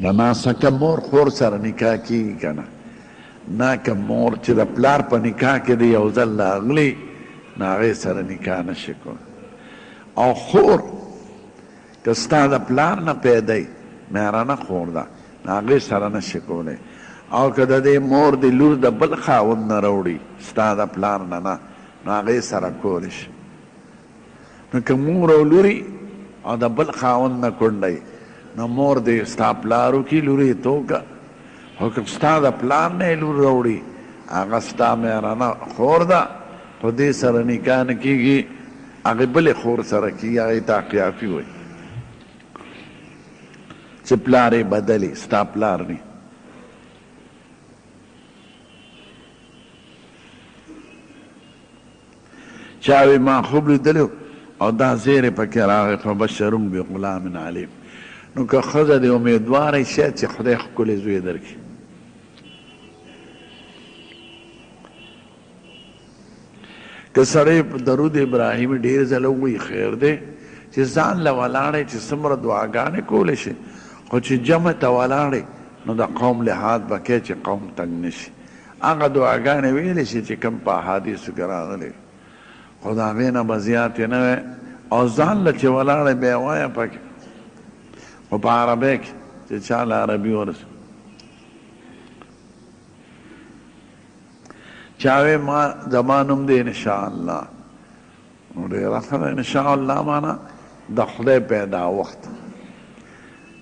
د ناسکه مور خور سره نکاح کیږي که نه ناکه مور چې د پلار په نکاح کې د یو ځل راغلی نو هغې سره نکاح نشي کولی او خور که ستا د پلار نه پیدی مهرانه خور ده نو هغې سره نشي کولی او که د دې مور د لور د بل خاوند نه راوړي ستا د پلار نه نه نو هغې سره کولی شي نو که مور او لوري او د بل خاوند نه کونډی نو مور دې ستا پلارو کې لورې توکه خو که ستا د پلار نه یې لور راوړي هغه ستا مهرانه خور ده خو دې سره نکاح نه کېږي هغې بلې خور سره کېږي هغې ته قیافي وایي چې پلار یې بدلي ستا پلار نه چا وی ما خوب لیدلی او دا زیرې پکې راغی فبشرهم بغلام علیم نو که ښځه دې امیدواره شاید چې خدای ښکلی زوی درکړي که سړی درود ابراهیمي ډېر ځله ووایي خیر دی چې ځان له ولاړی چې څومره دعاګانې کولی شي خو چې جمع ته ولاړی نو د قوم لحاظ به کوې چې قوم تنګ نه شي هغه دعاګانې ویلی شي چې کوم په احادیثو کې راغلی خو د هغې نه به زیاتې نه وی او ځان له چې ولاړی بیا وایه پکې خو په عربی کې چې چا له عربي ورسي چا وی ما زما نوم دی انشاءالله نو ډېره ښه ده انشاءالله معنا د خدای پیدا وخت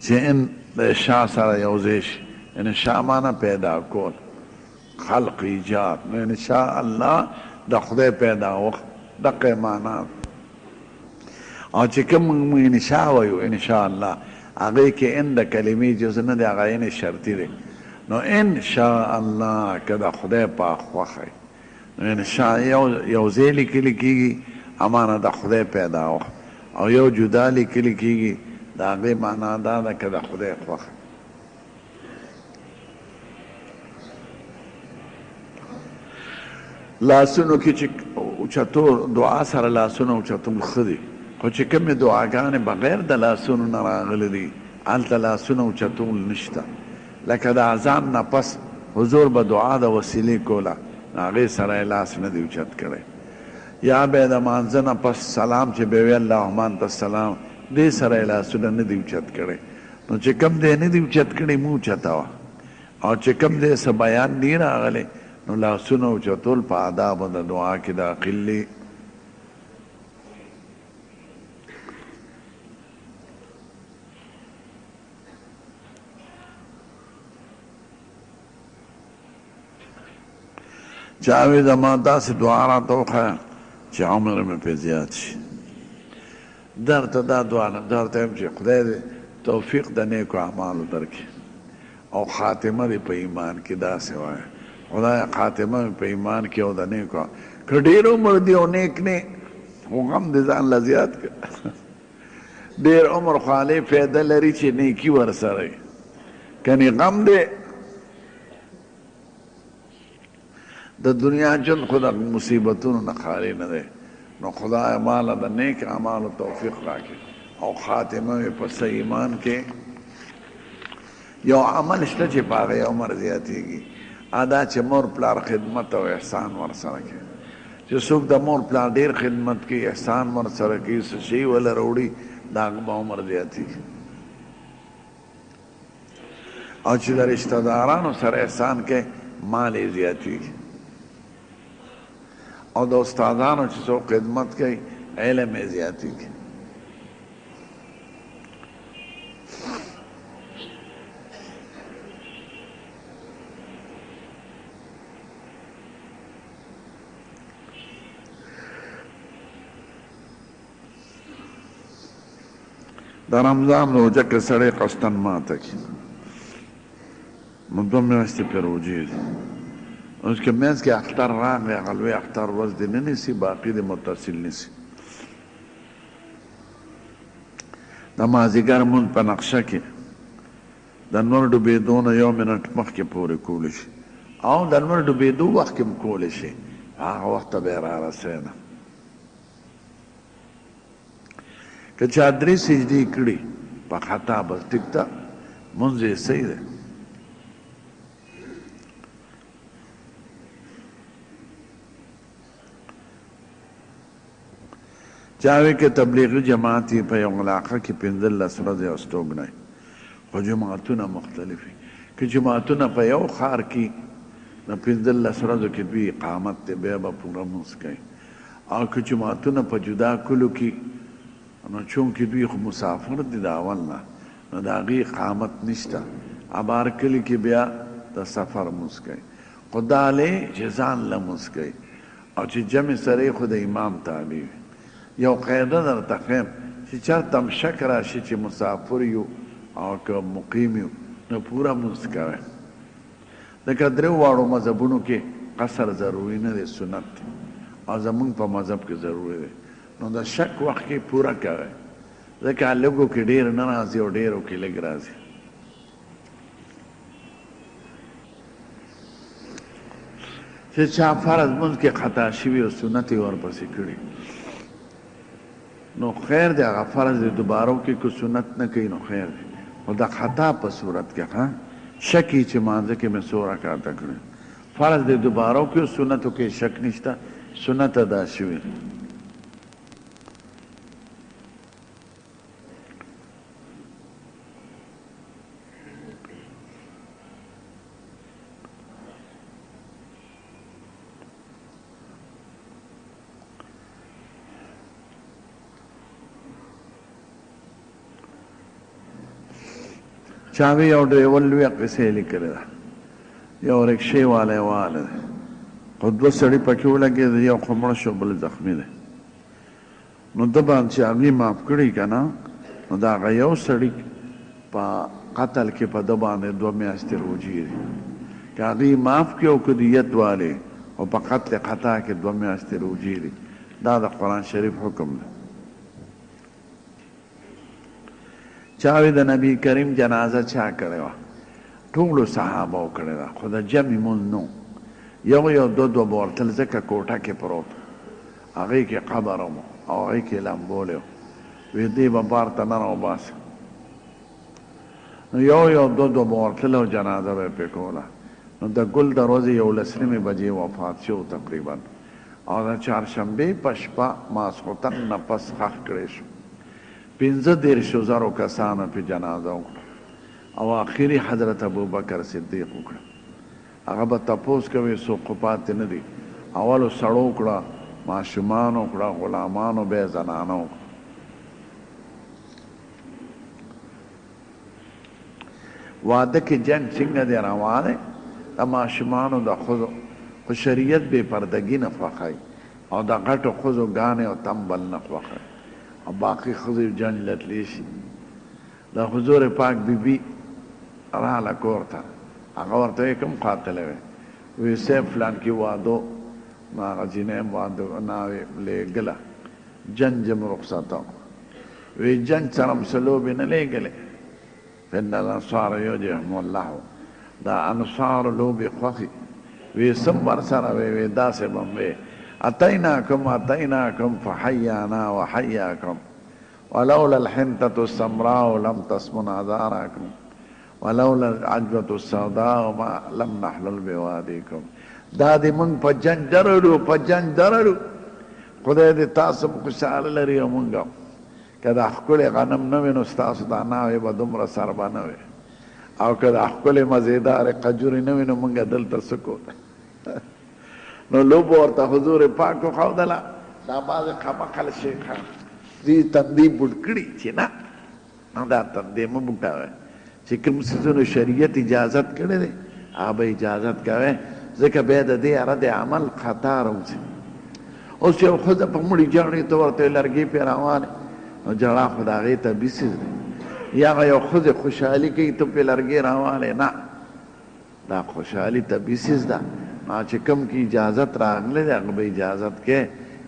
چې ان د شا سره یو ځای شي انشاء معنا پیدا کول خلق ایجاد نو انشاءالله د خدای پیدا وخت دقه معنا او چې کوم موږ انشاء وایو انشاءالله هغې کې ان د کلمې جز نه دی هغه ان شرطي دی نو انشاءالله که د خدای پاک خوښی نو انشاء یو ځای لیکلی کېږي امانه د خدای پیدا وخت او یو جدا لیکلی کېږي د هغې معنا دا ده که د خدای خوښی لاسونو کې چې اوچتو دعا سره لاسونه اوچتول ښه دي خو چې کومې دعاګانې بغیر د لاسونو نه راغلی دي هلته لاسونه اوچتول نشته لکه د اذان نه پس حضور به دعا د وسیلې کوله هغې سره یې لاس نه دی اوچت کړی یا به د مانځه نه پس سلام چې به وی اللهم انت السلام دې سره یې لاسونه نه دی اوچت کړی نو چې کوم دی نه دی اوچت کړی مو اوچته وه او چې کوم دی څه بیان دی راغلی نو لاسونه اوچتول په آدابو د دعا کې داخل دي چاوی زما داسې دعا راته وښیه چې عمر مې پرې زیات شي درته دا دعا نه درته یم چې خدای دې توفیق د نیکو اعمالو درکړي او خاتمه دې په ایمان کې داسې وایه خدای خاتمه په ایمان کې او د نیکو که ډېر عمر دی او نیک نه خو غم دې ځان له زیات کړه ډېر عمر خو هلې فایده لري چې نیکي ورسره وي کنې غم دی د دنیا ژوند خو د مصیبتونو نه خالي نه دی نو خدای ماله د نیک اعمالو توفیق راکړي او خاتمه یې په صحیح ایمان کې یو عمل شته چې په هغې عمر زیاتېږي دا چې مور پلار خدمت او احسان ورسره کوي چې څوک د مور پلار ډېر خدمت کوي احسان ورسره کوي څه شی وله راوړي د هغه به عمر زیاتېږي او چې د رشته دارانو سره احسان کوي مال یې زیاتېږي او د استادانو چې څوک خدمت کوي علم یې زیاتېږي د رمضان روژه کې سړی قصدن ماته کړي نو 2 میاشتې پرې روژې دي اوس که منځ کې اختر راغلی هغه لوی اختر ورځ دې نه نیسي باقي دې متصل نیسي د مازدیګر مونځ په نقشه کې د نور ډوبېدو نه 1 منټ مخکې پورې کولی شي او د نور ډوبېدو وخت کې هم کولی شي هغه وخت ته به یې رارسېده که چا 3 سجدې کړي په خطا بس ټیک ده منځ یې صحیح دی. چاوی کې تبلیغي جماعت په یو علاقه کې 15 ورځې استوګنئ، خو جماعتونه مختلف وي. که جماعتونه په یو ښار کې د 15 ورځو کې دوی اقامت دی، بیا به پوره مونځ کوي. او که جماعتونه په جدا کلو کې، نو چونکې دوی خو مسافر دي د اول نه، نو د هغې اقامت نشته، ابار کلي کې بیا د سفر مونځ کوي. خو دا هلې چې ځان له مونځ کوي، او چې جمع سره خو د امام تابع وي. یو قاعده درته ښیم چې چېرته هم شک راشي چې مسافر یو او که مقیم یو، نو پوره مونځ کوئ. لکه درېو واړو مذهبونو کې قصر ضروري نه دی، سنت دی، او زمونږ په مذهب کې ضروري دی. نو د شک وخت کې پوره کوئ، ځکه لږو کې ډېر نه راځي او ډېرو کې لږ راځي. چې چا فرض مونځ کې خطا شوي او سنت یې ورپسې کړي، نو خیر دی، هغه فرض دی دوباره وکړي. که سنت نه کوي نو خیر دی، خو د خطا په صورت کې شکی چې مانځه کې مې څو رکعته کړي، فرض دی دوباره وکړي، سنتو کې شک نشته، سنت ادا شوي. چاوی یو ډریور لویه قصې لیکلې ده، یو رکشې والی واله دی، خو دوه سړي پکې ولګېدل، یو خو مړه شو بل زخمي دی. نو ده باندې چې هغې معاف کړي که نه، نو د هغه یو سړي په قتل کې په ده باندې 2 میاشتې روجې دي. که هغې معاف کړي او که دیت والی، او په قتل خطا کې 2 میاشتې روجې دي. دا د قرآن شریف حکم دی. چاوی د نبی کریم جنازه چا کړې وه؟ ټولو صحابو کړې ده، خو د جمع مونځ نو. یو 2 به ورتل، ځکه کوټه کې پروت، هغې کې قبر هم او هغې کې لمبولې و، وی دې به بار ته نه راوباسه. نو یو 2 به ورتل او جنازه به یې پرې کوله. نو د ګل د ورځې 11 بجې وفات شو تقریبا، او د چهارشنبې په شپه ماسخوتن نه پس ښخ کړی شو. 15,000 کسانو په جنازه وکړه، او آخري حضرت ابوبکر صدیق وکړه. هغه به تپوس کوي څوک خو پاتې نه دي، اولو سړو وکړه، ماشومان وکړه، غلامانو، بیا زنانه وکړه. واده کې جنګ څنګه دی روان دی؟ د ماشومانو د ښځو خو شریعت بې پردګي نه خوښوي، او د غټو ښځو ګانې او تمبل نه خوښوي، او باقي ښځې جنګ لتلی شي. د حضور پاک بیبي راله کور ته، هغه ورته وایي کوم قاتله وی؟ وی صاحب فلان کې وادو، نو هغه جینۍ هم واده ناوې لېږله، جنګ یم رخصته. وی جنګ سره هم څه لوبې نه لېږلې، ان الانصار یجهم الله، دا انصارو لوبې خوښې. وی څه ورسره وی؟ وی داسې به هم وی اتیناکم فحیانا وحیاکم ولولا الحنطة السمراء لم تسمن آذارکم ولولا العجوة السوداء ما لم نحلل بوادیکم. دا دې موږ په جنګ درلو، په جنګ درلو، خدای دې تاسو په خوشحاله لري او موږ هم. که دا ښکلې غنم نه وي نو ستاسو دا ناوې به دومره سربه نه وي، او که دا ښکلې مزېدارې قجورې نه وي نو موږ دلته څه کوو. نو لوبه ورته حضور پاک وښودله. دا بعضې قمقل شیخان دې تندې بوډ کړي چې نه، دا تندې مه بوټوئ، چې کوم څیزونو شریعت اجازت کړی دی هغه به اجازت کوئ، ځکه بیا د دې رد عمل خطا راوځي. اوس یو ښځه په مړي جاړې ته ورته لرګي پرې روانې، نو ژړا خو د هغې طبیعي څیز دی. یا هغه یو ښځې خوشحالي کوي ته پرې لرګي روانې، نه، دا خوشحالي طبیعي څیز ده. چې کوم کې اجازت راغلی دی هغه به اجازت کې،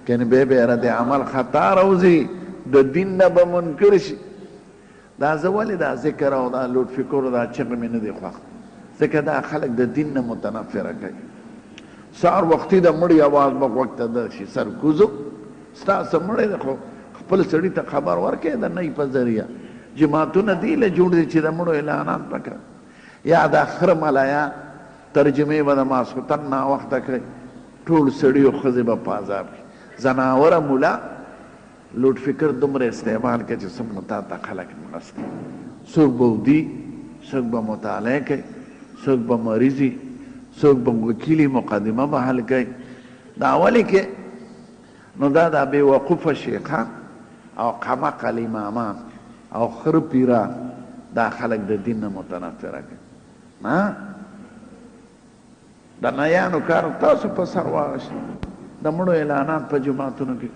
کنې بیا به رد عمل خطا راوځي، د دین نه به منکر شي. دا زه ولې دا ذکر او دا لوټ فکر او دا چغې مې نه دی خوښ، ځکه دا خلک د دین نه متنفره کوي. سهار وختي د مړي اواز به غوږ ته درشي، سرکوزو ستاسو مړی دی، خو خپل سړي ته خبر ورکړئ د نی په ذریعه، جماعتونه دی له جوړ دي چې د مړو اعلانات وکړه یا د اخر ملایا ترجمه به د ماسخوتن ناوخته کوي ټول سړي او ښځې به په عذاب کړي زناوره مولا لوټ فکر دومره استعمال کوي چې څومره تا ته خلک مرسته څوک به ودي څوک به مطالعه کوي څوک به مریضي څوک به وکیلي مقدمه به حل کوي دا ولې کې نو دا د بېوقوفه شیخان او قمقل امامان او خر پیران دا خلک د دین نه متنفره کوي د نیانو کار تاسو په سر واغشت د مړو اعلانات په جماعتونو کې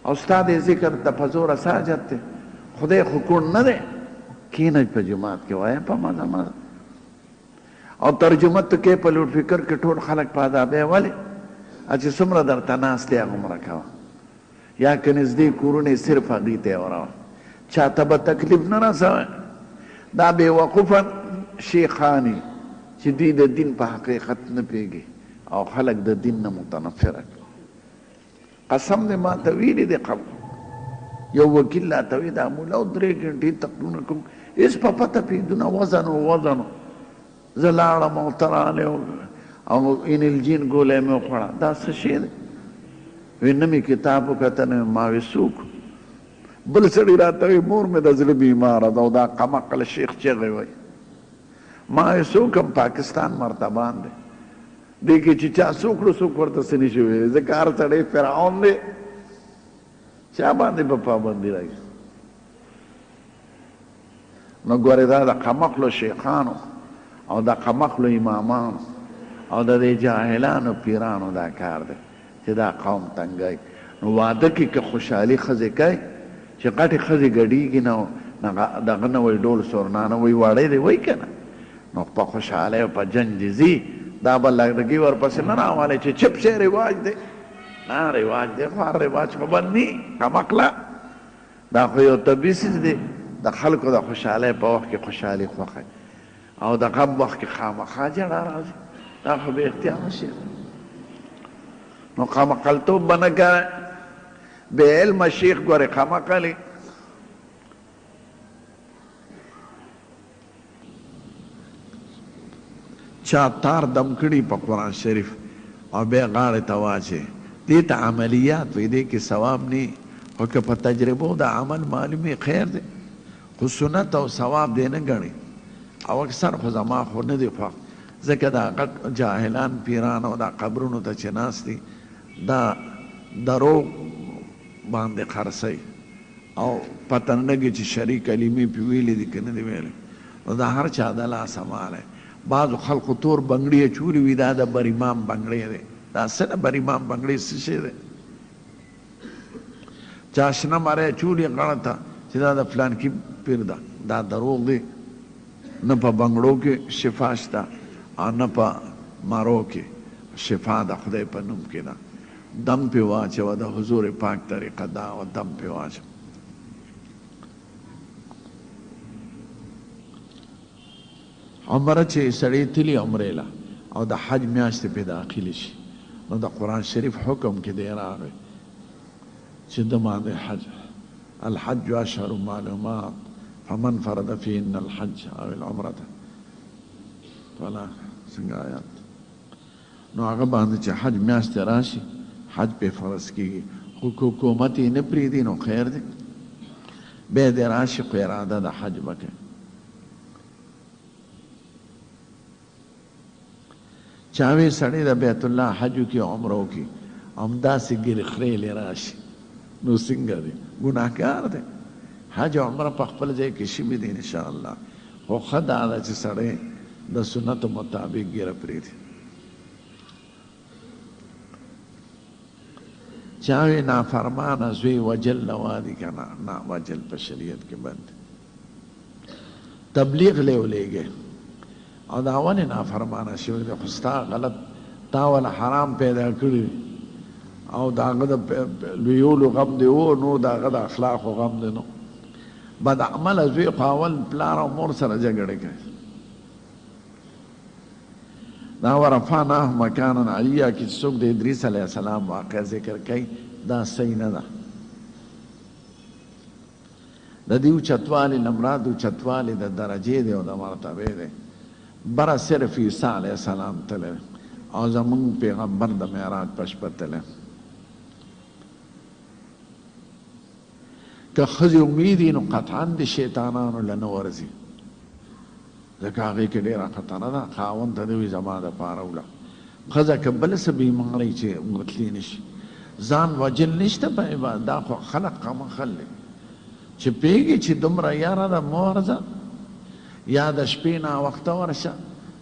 او ستا د ذکر د په زوره ساجت دی خدای خو کوڼ نه دی کینه په جماعت کې وایه په مزه مزه او ترجمه ته کې په لوټ فکر کې ټول خلک په عذابې ولې چې څومره درته ناست دی هغومره کوه یا که نږدې کورونه صرف هغوی ته یې وروه چاته به تکلیف نه رسوئ دا بېوقوفه شیخانې چې دوی د دین په حقیقت نه پوهېږي او خلک د دین نه متنفره قسم دې ما ته ویلي دی خلکو یو وکیل راته وایي دا مولا او 3 ګنټې تقریرونه کوم هېڅ په پته پوهېدونه وزن زه لاړم او ته رالې او انلجین ګولی مې وخوړه دا څه شی دی وایي نه مې کتاب وکته نه ما وایي څوک بل سړي راته وایي مور مې د زړه بیماره ده او دا قمقل شیخ چغې وایي ما وایي څوک هم پاکستان مرتبان دی دې کې چې چا څوک کړو څوک ورته څه نشي ویلی ځکه هر سړی فرعون دی چا باندې به پابندي راځي نو ګورې دا د قمقلو شیخانو او د قمقلو امامانو او د دې جاهلانو پیرانو دا کار دی چې دا قوم تنګوي نو واده کې که خوشحالي ښځې کوي چې غټې ښځې ګډېږي نه دغه نه وایي ډول سورنانه وایي واړی دی وایي که نه نو په خوشحالۍ او په جنج ځي دا به لږدګي ورپسې نه راوالی چې چپ شی رواج دی نه رواج دی خو هر رواج خو بد نی کمقله دا خو یو طبیعي څیز دی د خلکو د خوشحالۍ په وخت کې خوشحالي خوښوي او د غم وخت کې خامخا جړه راځي دا خو بې اختیاره شي نو قمقلتوب به نه کوئ بې علمه شیخ ګورې قمقلي چا تار دم کړي په قرآن شریف او بیا غاړې ته واچې دې ته عملیات وایي دې کې ثواب نه خو که په تجربو د عمل معلومي خیر دی خو سنت او ثواب دی نه ګڼي او اکثر خو زما خو نه دی خوښ ځکه دا غټ جاهلان پیران او دا قبرونو ته چې ناست دي دا دروغ باندې خرڅوي او پته نه لګي چې شرعي کلمې پې ویلې دي که نه دي ویلې نو دا هر چا د لاسه مالی بعضو خلقو تور بنګړي اچولي وي دا د بریمام بنګړی دی دا څه د بریمام بنګړی څه شی دی چا شنه مری اچولي غاړه ته چې دا د فلانکي پیر ده دا دروغ دی نه په بنګړو کې شفا شته او نه په مرو کې شفا د خدای په نوم کې ده دم پې واچوه د حضور پاک طریقه دا او دم پې واچوه عمره چې سړی تلي عمرې له او د حج میاشتې پې داخلي شي نو د قرآن شریف حکم کې دی راغی چې د باندې حج الحج اشهر معلومات فمن فرد فيهن الحج او العمرة فلا څنګه آیات نو هغه باندې چې حج میاشتې راشي حج پې فرض کېږي خو حکومت یې نه پرېږدي نو خیر دی بیا دې راشي خو اراده د حج به کوي چاوی سړی د بیت الله حجو کې عمرو کې همداسې ګیرې خریلې راشي نو څنګه دی ګناهګار دی حج عمره په خپل ځای کې شوي دي انشاءالله خو ښه دا ده چې سړی د سنتو مطابق ګیره پرېږدي چاوی نافرمانه زوی وجل نوادي که نه وجل په شریعت کې بند تبلیغ لی ولیږي او دا ولې نافرمانه شوی دی خو ستا غلط تا وله حرام پیدا کړي او د هغه د لویولو غم دی و نور د هغه د اخلاقو غم دی نو بد عمله زوی خو اول پلار او مور سره جګړې کوي دا ورفعناه مکانا علیا کې چې څوک د ادریس علیه السلام واقع ذکر کوي دا صحیح نه ده د دې اوچتوالي نه مراد اوچتوالي د درجې دی او د مرتبې دی. بره صرف عیسی علیه السلام تللی او زمونږ پیغمبر د معراج په شپه تللی. که ښځې امید وي نو قطعا د شیطانانو له نه ورځي، ځکه هغې کې ډېره خطره ده. خاوند ته دې وي زما دپاره وړه. ښځه که بله څه بیمارۍ چې ورتلی نه شي، ځان وجل نشته په عبادت. دا خو خلق قمخل دی چې پوهېږي چې دومره یاره ده مه ورځه، یا د شپې ناوخته ورشه،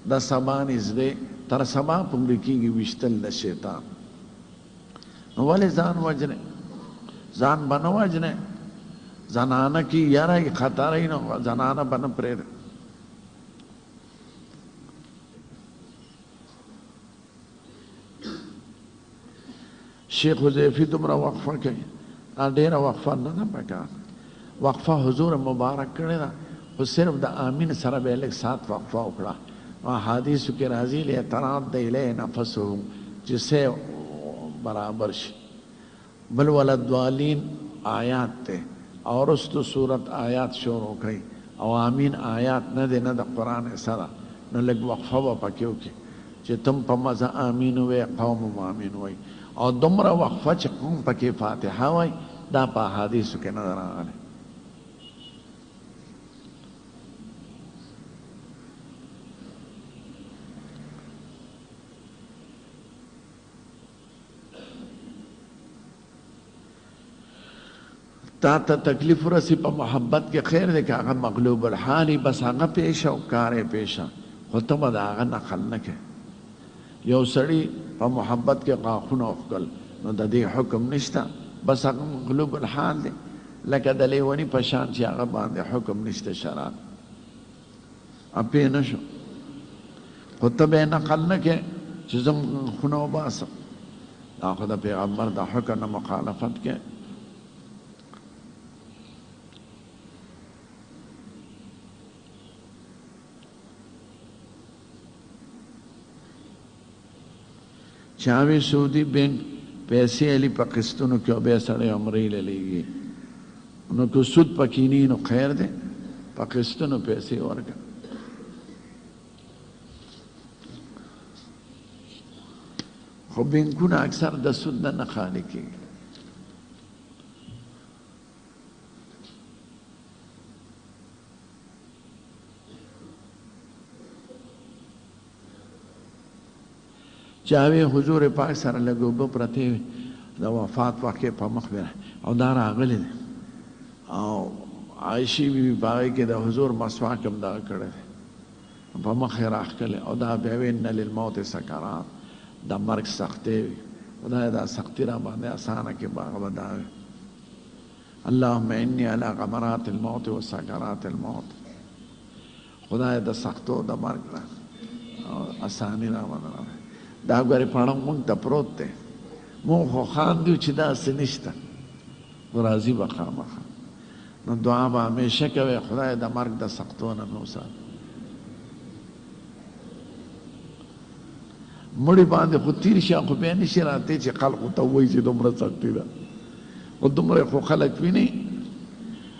د سبا نږدې تر سبا پورې کېږي ویشتل د شیطان. نو ولې ځان وجنې؟ ځان به نه وجنې. زنانه کې یاره خطر ای نو زنانه به نه پرېږدې. شیخ حذیفی دومره وقفه کوي، ډېره وقفه نه ده پکار. وقفه حضور مبارک کړې ده، خو صرف د آمین سره به لږ سات وقفه وکړه. احادیثو کې راځي لاعتراض د الیه نفسه چې سه برابر شي. بل ولدوالین آیات ته او رستو صورت آیات شروع کړي او آمین آیات نه دی نه د قرآن سره، نو لږ وقفه به پکې وکړي چې تم په مزه آمین وایي قوم هم آمین وایي. او دومره وقفه چې قوم پکې فاتحه وایي، دا په احادیثو کې نه ده راغلی. تا ته تکلیف ورسی په محبت کې خیر دی که هغه مغلوب الحالی بس هغه پیشه او کار یې پیشه، خو ته به د هغه نقل نه کوې. یو سړي په محبت کې غاښونه وښکل نو د دې حکم نشته، بس هغه مغلوب الحال دی، لکه د لیوني په شان چې هغه باندې حکم نشته شراب. اپې نه شو، خو ته به یې نقل نه کوې چې زه غاښونه وباسم. دا خو د پیغمبر د حکم نه مخالفت کوې. چاوی سعودي بینک پیسې علي په قسطونو کې او بیا سړی عمرې له لیږي، نو که سود پکې نه نو خیر دی، په قسطونو پیسې ورکړه. خو بینکونه اکثر د سود نه خالي کېږي. چاوی حضور پاک سره لږ اوبه پرتې وي، د وفات واقع په مخ بیا او دا راغلی دی او عایشې بیبي په هغې کې د حضور مسواک هم دغه کړی دی، په مخ یې راښکلی او دا بیا وی ان للموت سکرات، د مرګ سختۍ وي. خدای دا سختي را باندې اسانه کې هغه به دا وي اللهم انی علی غمرات الموت و سکرات الموت. خدای د سختو د مرګ را اساني را باندې دا ګورې پړم مونږ ته پروت دی، مونږ خو خاندو چې داسې نشته، نو راځي به خامخا. نو دعا به همیشه کوئ خدای د مرګ د سختو نه مې وساتي. مړي باندې خو تیر شي خو بیا نشي راتی چې خلقو ته وایي چې دومره سختي ده، خو دومره خو خلک ویني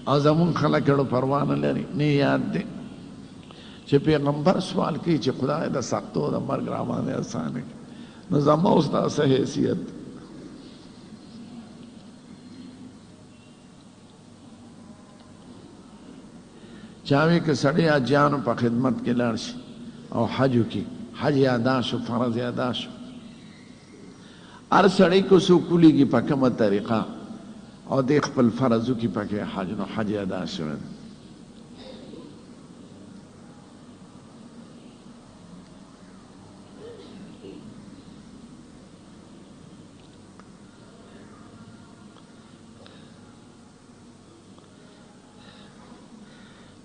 او زمونږ خلک اړو پروا نه لري. نه یاد دی چې پیغمبر سوال کوي چې خدای د سختو د مرګ را باندې اسانه کړي، نو زما اوس داسې حیثیت. چاوی که سړی حاجیانو په خدمت کې لاړ شي او حج وکړي، حج یې ادا شو، فرض یې ادا شو. هر سړی کو څوک ولیږي په کومه طریقه او د خپل فرض وکړي پکې حج، نو حج یې ادا شوی دی.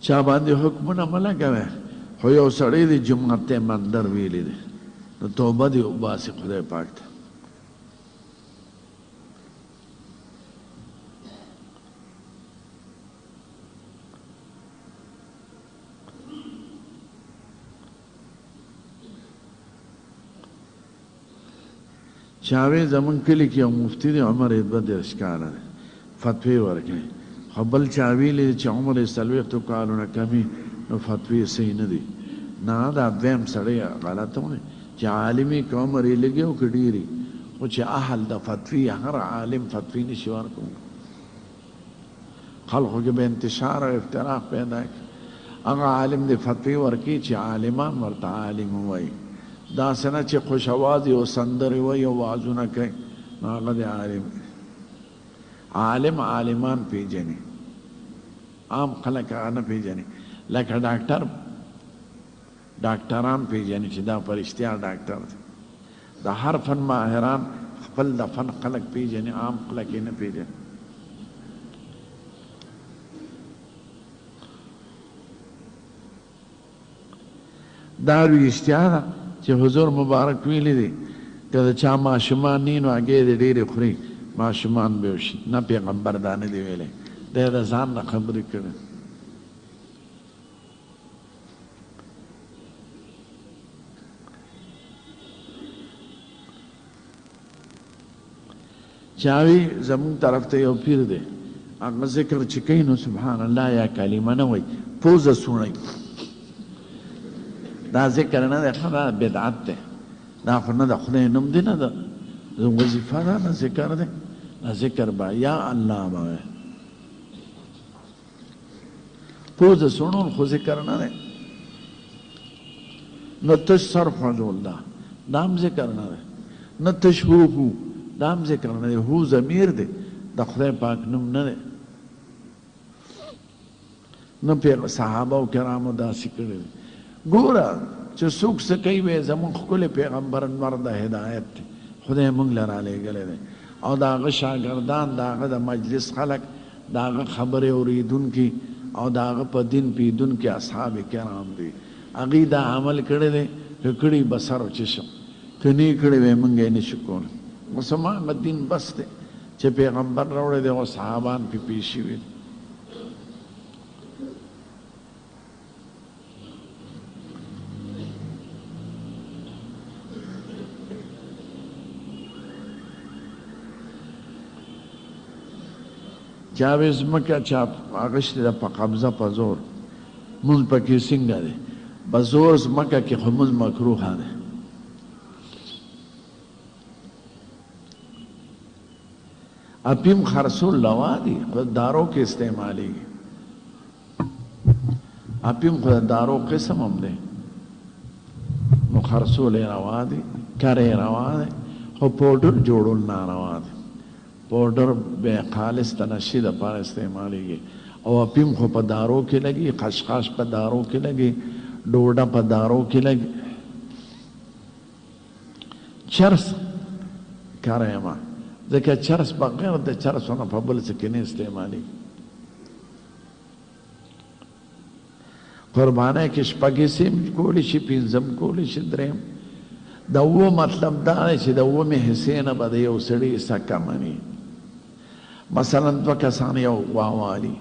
چا باندې حکمونه مه لګوئ، خو یو سړی دی جمعه ته مندر ویلی دی، نو توبه دې وباسي خدای پاک ته. چاوی زمون کلی کې یو مفتی دی عمر 32 کاله دی، فتوی ورکوي، خو بل چا ویلي چې عمر یې 40 کالونه کمي نو فتوی صحیح نه دي. نه دا دویم سړی غلطه ونه چې عالمي که عمر یې لږې او که ډېرې خو چې اهل د فتوی هر عالم فتوی نشي ورکوي. خلقو کې به انتشار او افتراق پیدا کړي. هغه عالم د فتوی ورکوي چې عالمان ورته عالم ووایي. داسې نه چې خوش اوازې او سندرې وایي او وعظونه کوي نو هغه د عالم. عالم عالمان پیژني، عام خلک هغه نه پیژني. لکه ډاکټران پیژني چې دا په رښتیا ډاکټر دی. د هر فن ماهران خپل د فن خلک پیژني، عام خلک یې نه پیژني. دا رښتیا ده چې حضور مبارک ویلي دي که د چا ماشومان نی نو هګۍ دې ډېرې خوري ماشومان به وشي. نه پیغمبر دا نه دی ویلی، دی د ځان نه خبرې کړي. چاوی زمون طرف ته یو پیر دی هغه ذکر چې کوي نو سبحان الله یا کلمه نه وایي، پوزه سوڼی. دا ذکر نه دی، دا بدعت دی. دا خو نه د خدای نوم دی، نه د وظیفه ده، نه ذکر دی. دا ذکر به یا الله به وایي. پوزه سوڼول خو ذکر نه دی. نه تش صرف الله دا هم ذکر نه دی. نه تش هو دا هم ذکر نه دی. هو ضمیر دی، د خدای پاک نوم نه دی. نه صحابه و کرامو داسې کړي دي. ګوره چې څوک څه کوي وایي زموږ ښکلی پیغمبر انور د هدایت دی، خدای موږ له رالیږلی دی. او د هغه شاګردان، د هغه د مجلس خلک، د هغه خبرې اورېدونکي او د هغه په دین پوهېدونکي اصحاب کرام دي. هغوی دا عمل کړی دی. که کړي به سر و چشم، که نه یې کړی وی موږ یې نشو کولی. اوس هماغه دین بس دی چې پیغمبر راوړی دی او صحابان پې پېښ شوي دي. چا وی ځمکه چا اخیستې ده په قبضه په زور، مونځ پکې څنګه دی؟ په زور ځمکه کې خو مونځ مکروهه دی. اپیم خرسول روا دي، خو دارو کې استعمالیږي. اپیم خو د دارو قسم هم دی، نو خرسول یې روا دي، کر یې روا دی، خو پوډر جوړول ناروا دی. پوډر به خالص تنشي دپاره استعمالیږي. او اپیم خو په دارو کې لګي، خشخاش په دارو کې لګي، ډوډه په دارو کې لګي. چرس کار یم ځکه چرس بغیر د چرسو نه په بل څه کې نه استعمالیږي. قربانۍ کې شپږ حصې کولی شي، پنځم کولی شي، درېیم. د اووه مطلب دا دی چې د اوومې حصې نه به د یو سړي حصه کمه وي. مثلا دوه کسان یو واوالي،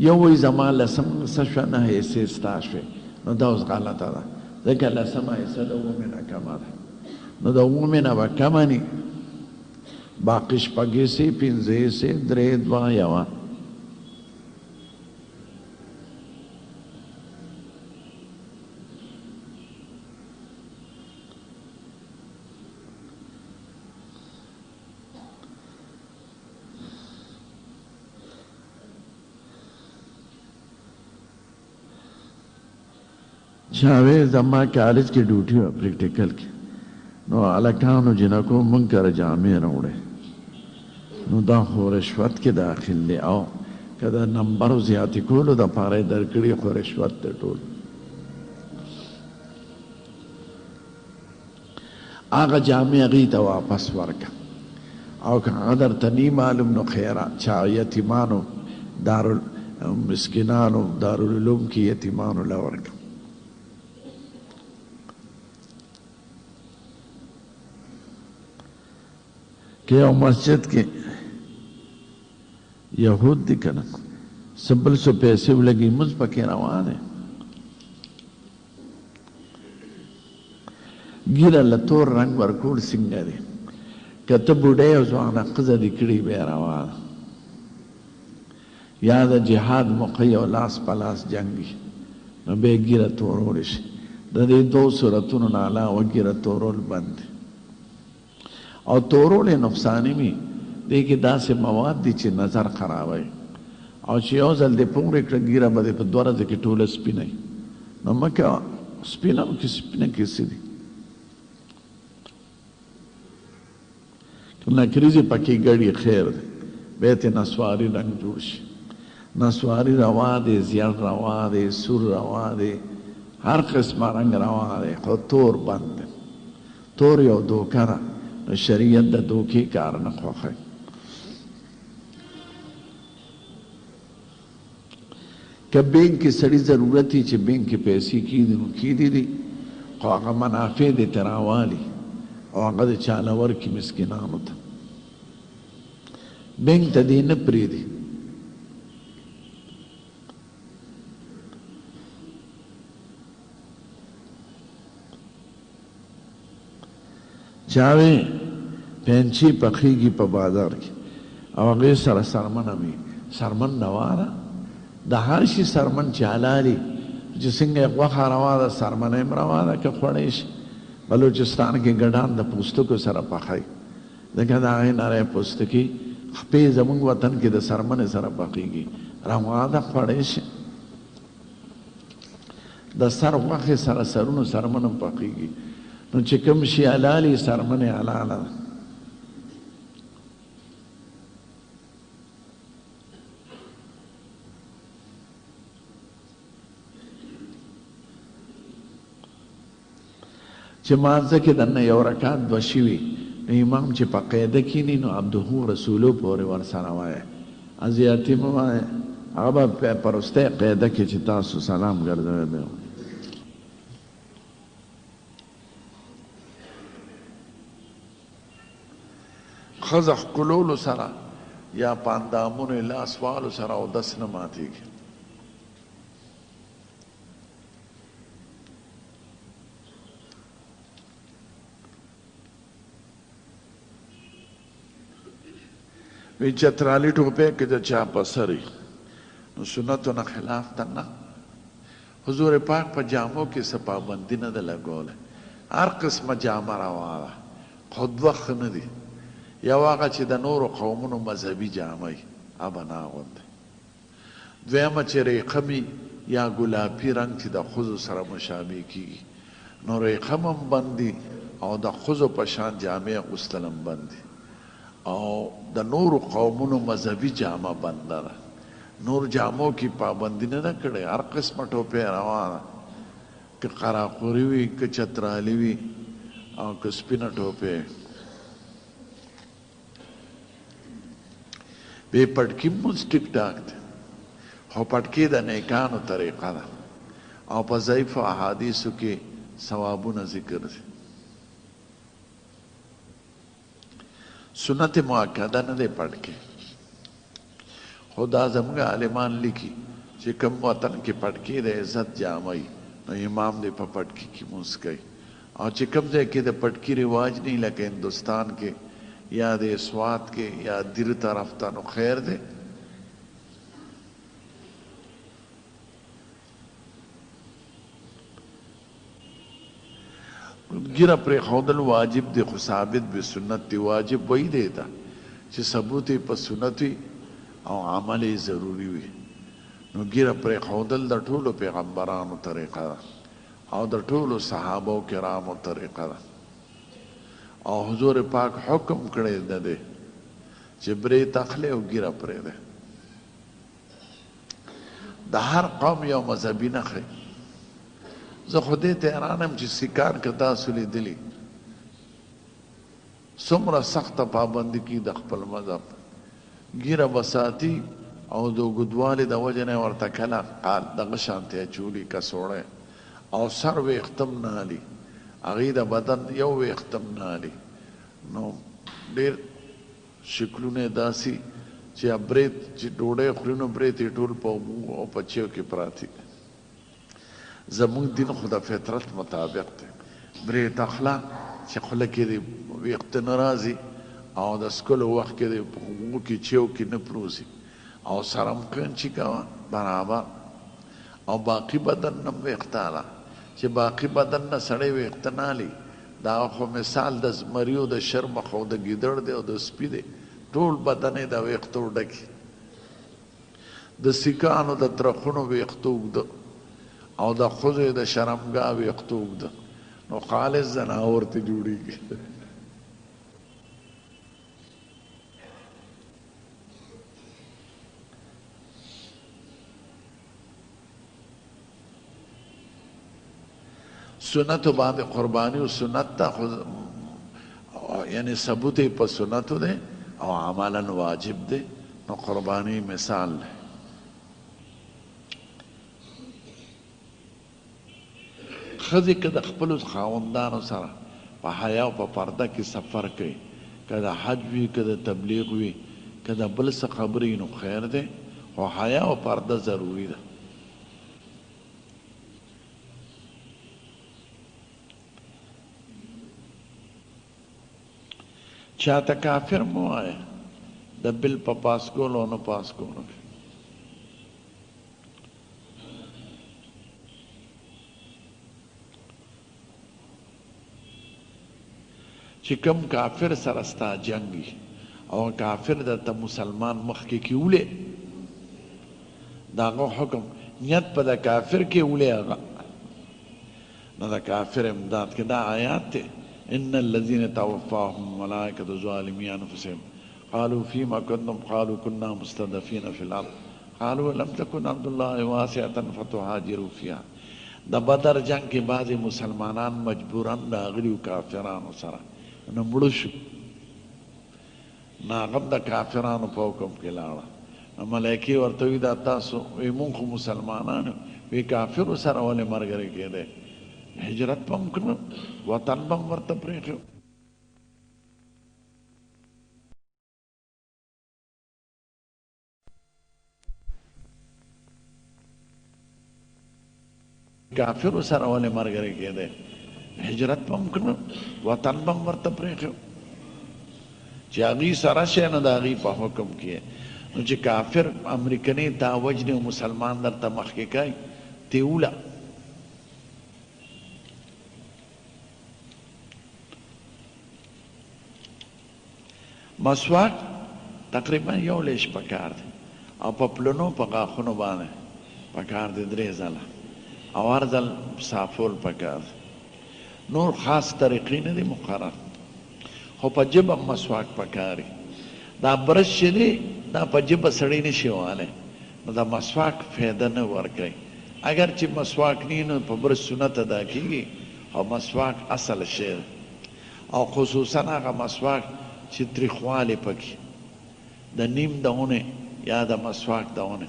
یو وایي زما لسم څه شوه، نه حصې ستا شوې، نو دا اوس غلطه ده ځکه لسمه حصه د اوومې نه کمه ده. نو د اوومې نه به کمه ني، باقي شپږ حصې، پنځه حصې، درې، دوه، یوه. چاوی زما کالج کې ډیوټي وه پریکټیکل کې، نو هلکانو جنکو مونږ کره جامې راوړې. نو دا خو رشوت کې داخل دی، او که د نمبرو زیاتې کولو دپاره یې درکړي خو رشوت دی ټول. هغه جامې هغوی ته واپس ورکړه، او که هغه درته نی معلوم نو خیره چا یتیمانو مسکینانو دارالعلوم کې یتیمانو له ورکړه. که یو مسجد کې یهود دي که نه، څه بل څه پیسې ولګي، مونځ پکې روا دی. ږیره له تور رنګ ورکول څنګه دی؟ که ته بوډۍ او ځوانه ښځه دې کړي بیا روا ده. یا د جهاد موقع او لاس په لاس جنګي نو به ګیره تورول شي د دې دو صورتونو نه علاوه ګیره تورول بند او تورول نقصاني می دې کې داسې مواد دي چې نظر خرابوي او چې یو ځل دې پورې کړه ګیره به دې په دوه ورځې کې ټوله سپینه نو مکه سپینه کې سپینه کې څه دي نکریزي پکې ګړي خیر دی به ته نسواري رنگ جوړ شي نسواري روا دی زیړ روا دی سور روا دی هر قسمه رنگ روا دی خو تور بند تور یو دوکره نو شریعت د دوکې کار نه خوښوي که بینک کې سړي ضرورت وي چې بینک کې پیسې کېدي نو کېدي دي خو هغه منافع دې ته راوالي او هغه د چاله ورکړي مسکینانو ته بینک ته دې نه پرېږدي چاوې پنچی پخېږي په بازار کې او هغې سره سرمنه وي سرمن روانه د هر شي سرمن چې حلالي چې څنګه غوښه روا ده سرمنه هم روا ده که خوړی شي بلوچستان کې ګډان د پوستکو سره پخوي ځکه د هغې نری پوستکي خپې زموږ وطن کې د سرمنې سره پخېږي روا ده خوړی شي د سر غوښې سره سرونو سرمن هم پخېږي نو چې کوم شي حلالي سرمنې حلاله ده چې مانځه کې دننه یو رکعت دوه شوي نو امام چې په قاعده کښېني نو عبدهو رسولو پورې ورسره وایه زیاتې مه وایه هغه به په وروستۍ قاعده کې چې تاسو سلام ګرځوی به ښځه ښکلولو سره یا په اندامونو یې لاس والو سره اودس نه ماتېږي وی چترالی ټوپې کې د چا په سر نو سنتو نه خلاف ده نه حضور پاک په جامو کې څه پابندي نه ده لګولی هر قسمه جامه روا ده خو دوه ښه نه دي یو هغه چې د نورو قومونو مذهبي جامه وي هغه نه اغوندئ دویمه چې ریقمي یا ګلابي رنګ چې د ښځو سره مشابه کېږي نو ریقم هم بند دي او د ښځو په شان جامې اغوستل هم بند دي او د نورو قومونو مذهبي جامه بنده ده نور جامو کې پابندي نه ده کړې هر قسمه ټوپې روا ده که قراقوري وي که چترالي وي او که سپینه ټوپې بې پټکي مونځ ټیک ټاک دی خو پټکي د نیکانو طریقه ده او په ضعیفو احادیثو کې ثوابونه ذکر دي سنت مؤکده نه دی پټکي خو دا زموږ عالمان لیکي چې کوم وطن کې پټکي د عزت جامه وي نو امام دې په پټکي کې مونځ کوي او چې کوم ځای کې د پټکي رواج نه لکه هندوستان کې یا د سوات کې یا دیر طرف ته نو خیر دی ګیره پرېښودل واجب دی خو ثابت به سنت دی واجب وی دی ته چې ثبوت یې په سنت وي او عمل یې ضروري وي نو ګیره پرېښودل د ټولو پیغمبرانو طریقه ده او د ټولو صحابو کرامو طریقه ده او حضور پاک حکم کړی ده دی چې برې تخلی او ګیره پرېږدی د هر قوم یو مذهبي نښی زه خو دې ته حیران یم چې سیکان که تاسو لیدلي څومره سخته پابندي کي د خپل مذهب ګیره به ساتي او د اوږدوالي د وجې نه ورته کله دغه شانتې اچولي کڅوړی او سر ویښتم نه هلي هغې د بدن یو ویښتم نه هلي نو ډېر شکلونه یې داسې چې برید چې ډوډۍ خوري نو برید یې ټول په اوبو او په چیو کې پراته زموږ دین خو د فطرت مطابق دی برید اخله چې خوله کې دې ویښته نه راځي او د څکلو وخت کې دې په اوبو کې چیو کې نه پروزي او سرم کنچی کوا برابر او باقی بدن نم ویختالا چې باقی بدن نه سړی ویخت نالی دا خو مثال د زمریو د شرمخ او د ګیدړ دی او د سپي دی ټول بدن یې د ویښتو ډکي د سیکانو د ترخونو ویښتو اوږده او د ښځو د شرمګاه ویښتو اوږده نو خالص زناور ته جوړېږي سنتو باندې قربانی او سنت ته یعنی ثبوت په سنتو ده او عملا واجب ده نو قربانی مثال ده خځې که د خپلو خاوندانو سره په حیا او په پرده کې سفر کوي که د حج وي که د تبلیغ وي که د بل څه خبرې نو خیر دی خو حیا او پرده ضروري ده چاته کافر مو وایه د بل په پاس کولو او نه پاس کولو چې کوم کافر سره ستا جنګي او کافر درته مسلمان مخکې کیولې د هغه حکم نیت په د کافر کې ولې هغه نو د کافر امداد کې دا آیات دی ان الذين توفاهم الملائكة ظالمي انفسهم قالوا فيما كنتم قالوا كنا مستضعفين في الارض قالوا لم تكن ارض الله واسعة فتهاجروا فيها د بدر جنگ کې بعضې مسلمانان مجبورن راغلي کافرانو سره نو مړه شو نو هغه د کافرانو په حکم کې لاړه نو ملایکې ورته وي دا تاسو وایي مونږ خو مسلمانان وی کافرو سره ولې ملګری کېدی هجرت به هم کړو وطن به هم ورته پرېښی کافرو سره ولې ملګری کېدی هجرت به هم کړو وطن به هم ورته پرېښی چې هغې سره شی نه د هغې په حکم کې نو چې کافر امریکنۍ تا وجنې او مسلمان درته مخکې کوي تیوله مسواک تقریبا یو لیش پکار دی او په پلونو په غاښونو باندې پکار دی 3 ځله او هر ځل صافول پکار دی نور خاص طریقې نه دي مقرر خو په ژبه مسواک پکاري دا برش چې دی دا په ژبه سړی نشي وهلی نو دا مسواک فایده نه ورکوي اگر چې مسواک نه نو په برش سنت ادا کېږي او مسواک اصل شی او خصوصا هغه مسواک چې تریخوالی پکې د نیم د اونې یا د مسواک د اونې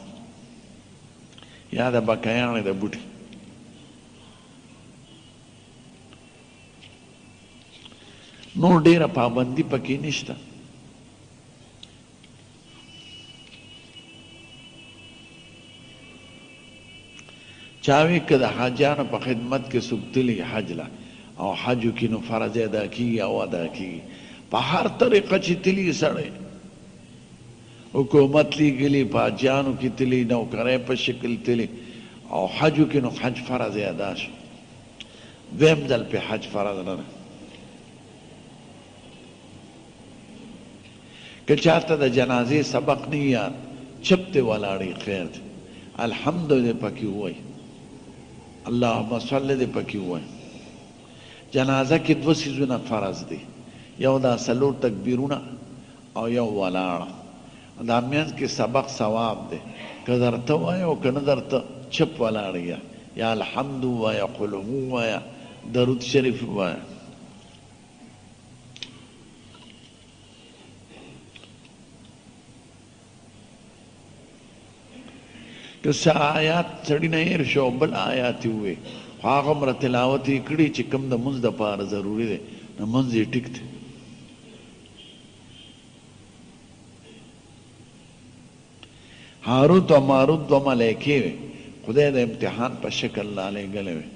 یا د بکیانې د بوټي نور ډیره پابندي پکې نشته چاوي که د حاجانو په خدمت کې څوک تلي حج له او حجو کې نو فرض ادا کېږي او ادا کېږي په هر طریقه چې تلي سړی حکومت لیږلي په حاجیانو کې تلي نوکرۍ په شکل تلي او حجو کې نو حج فرض ادا شو دویم ځل پې حج فرض نه ده که چاته د جنازې سبق نه یاد چپ ته ولاړی خیر دی الحمد دې پکې ووایي اللهم صل دې پکې ووایي جنازه کې 2 څیزونه فرض دي یو دا 4 تکبیرونه او یو ولاړه دا میانځ کې سبق ثواب دی که درته وایه او که نه درته چپ ولاړی یا الحمد وایه قل هو وایه درود شریف وایه که څه آیات سړي نه هېر شو بل آیات یې ووایي خو هغه هومره تلاوت یې کړي چې کوم د مونځ دپاره ضروري دی نو مونځ یې ټیک دی هاروت او ماروت 2 ملایکې وې خدای د امتحان په شکل رالېږلی وې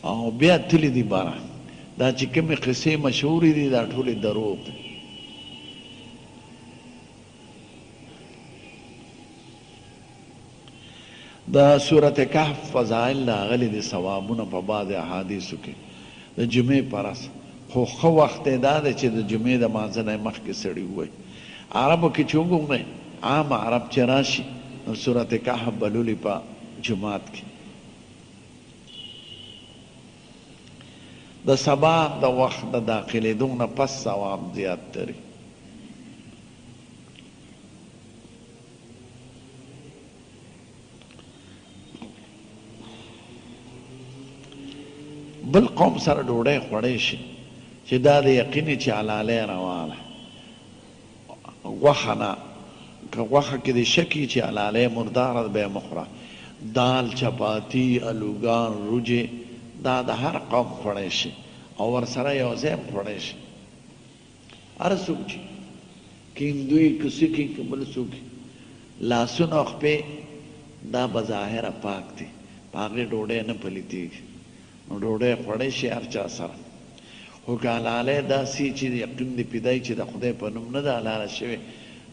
او بیا تلي دي باره دا چې کومې قصې مشهورې دي دا ټولې دروغ دي د سورت کهف فضائل راغلي دي ثوابونه په بعض احادیثو کې د جمعې په ورځ خو ښه وخت یې دا دی چې د جمعې د مانځه نه مخکې سړي ووایي عربو کې چې وګورئ عام عرب چې راشي نو سورت کهف به لولي په جماعت کې د سبا د وخت د داخلېدو نه پس ثواب زیات لري بل قوم سره ډوډۍ خوړی شي چې دا د یقیني چې حلالی روانه غوښه نه که غوښه کې د شکي چې حلالی مرداره به یې مه خوره دال چپاتی الوګان روجې دا د هر قوم خوړی شي او ورسره یو ځای هم خوړی شي هر څوک چې که هندوی که سکي که بل څوک لاسونه او خپې دا بظاهره پاک دي په هغې ډوډۍ نه پلیتېږي نو ډوډۍ خوړی شي هر چا سره خو که حلالی داسې چې یقین دې پیدای چې د خدای په نوم نه ده حلاله شوې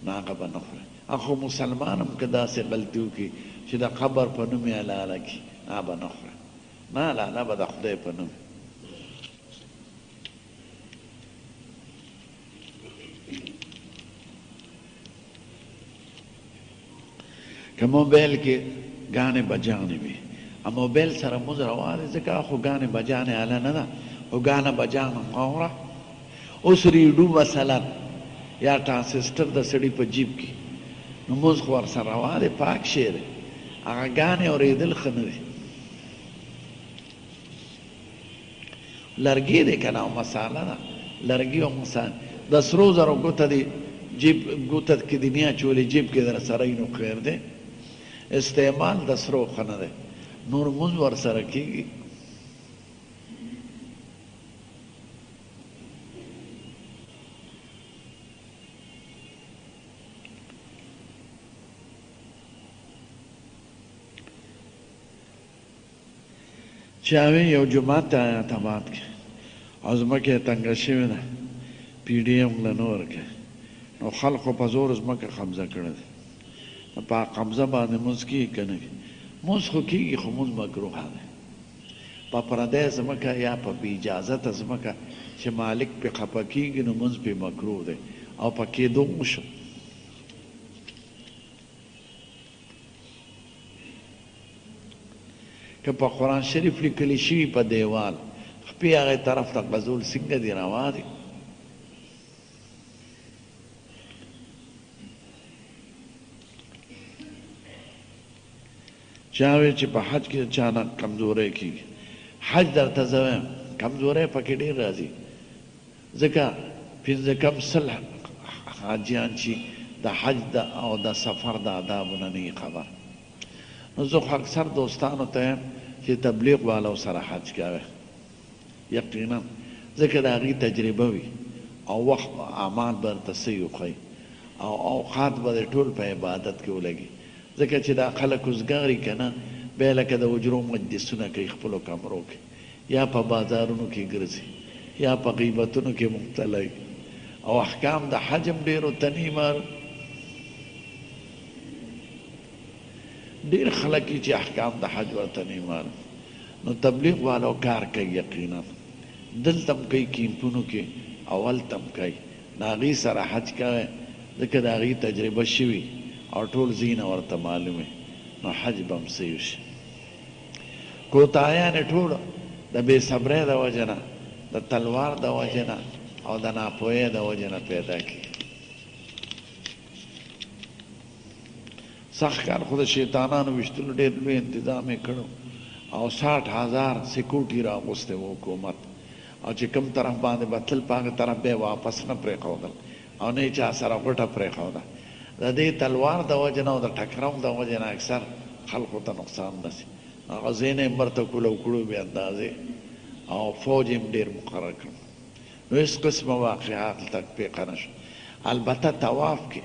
نو هغه به نه خوري خو مسلمان هم که داسې غلطي وکړي چې د قبر په نوم یې حلاله کړي هغه به نه خوري نه حلاله به د خدای په نوم که موبایل کې ګانې بجانې وي موبایل سره مونځ روا دی ځکه خو ګانې بجانې اله نه ده خو ګانه بجانه مه وره اوس ریډو مثلا یا ټرانسسټر د سړي په جیب کې نو مونځ خو ورسره روا دی پاک شی دی هغه ګانې اورېدل ښه نه دی لرګي دی که نه او مساله ده لرګي او مساله د سرو زرو ګوته دی جیب ګوته کې دې نه اچولې جیب کې در سره نو خیر دی استعمال د سرو ښه نه دی نور مونځ ورسره کېږي چاوی یو جماعت ته اعتماد کې او ځمکه یې تنګه شوې ده پی ډي ایم له نه ورکوي نو خلقو په زور ځمکه قبضه کړې ده په قبضه باندې مونځ کېږي که نه مونځ خو کېږي خو مونځ مکروه دی په پردی ځمکه یا په بې اجازته ځمکه چې مالک پې خفه کېږي نو مونځ پې مکروه دی او په کېدو وشو که په قرآن شریف لیکلی شوي په دیوال خپې هغې طرف ته غزول څنګه دي روا دي چاوی چې په حج کې چا نه کمزوری کېږي حج درته زه وایم کمزوری پکې ډېر راځي ځکه پنځه کم سل حاجیان چې د حج او د سفر د آدابو نه نه خبر نو زه خو اکثر دوستانو ته یم چې تبلیغ والو سره حج کوي یقینا ځکه د هغې تجربه وي او وخت اعمال به درته صحیح وښیي او اوقات به د ټول په عبادت کې ولګي ځکه چې دا خلک اوزګاري که نه بیا لکه د حجرو مجلسونه کوي خپلو کمرو کې یا په بازارونو کې ګرځي یا په غیبتونو کې مبتلا وي او احکام د حج هم ډېرو ته نه معلوم ډېر خلک یي چې احکام د حج ورته نه معلوم نو تبلیغ والو کار کوي یقینا دلته هم کوي کیمپونو کې اول تم کوي د هغې سره حج کوي ځکه د هغې تجربه شوي او ټول زینه ورته معلومه نو حج به هم صحیح شي کوتاهیانې ټول د بې صبرۍ د وجې نه د تلوار د وجې نه او د ناپوهۍ د وجې نه پیدا کېږي سخت کار خو د شیطانانو ویشتلو ډېر لوی انتظام یې کړو او 60,000 سکیورټي راغوستی و حکومت او چې کوم طرف باندې به تل په هغه طرف به یې واپس نه پرېښودل او نه یې چا سره غوټه پرېښوده د دې تلوار د وجې نه او د ټکراو د وجې نه اکثر خلقو ته نقصان رسي هغه ځایونه یې مرته کولو کړو بې اندازې او فوج یې ډېر مقرر کړ نو هېڅ قسمه واقعات هلته پیښه نه شو البته طواف کې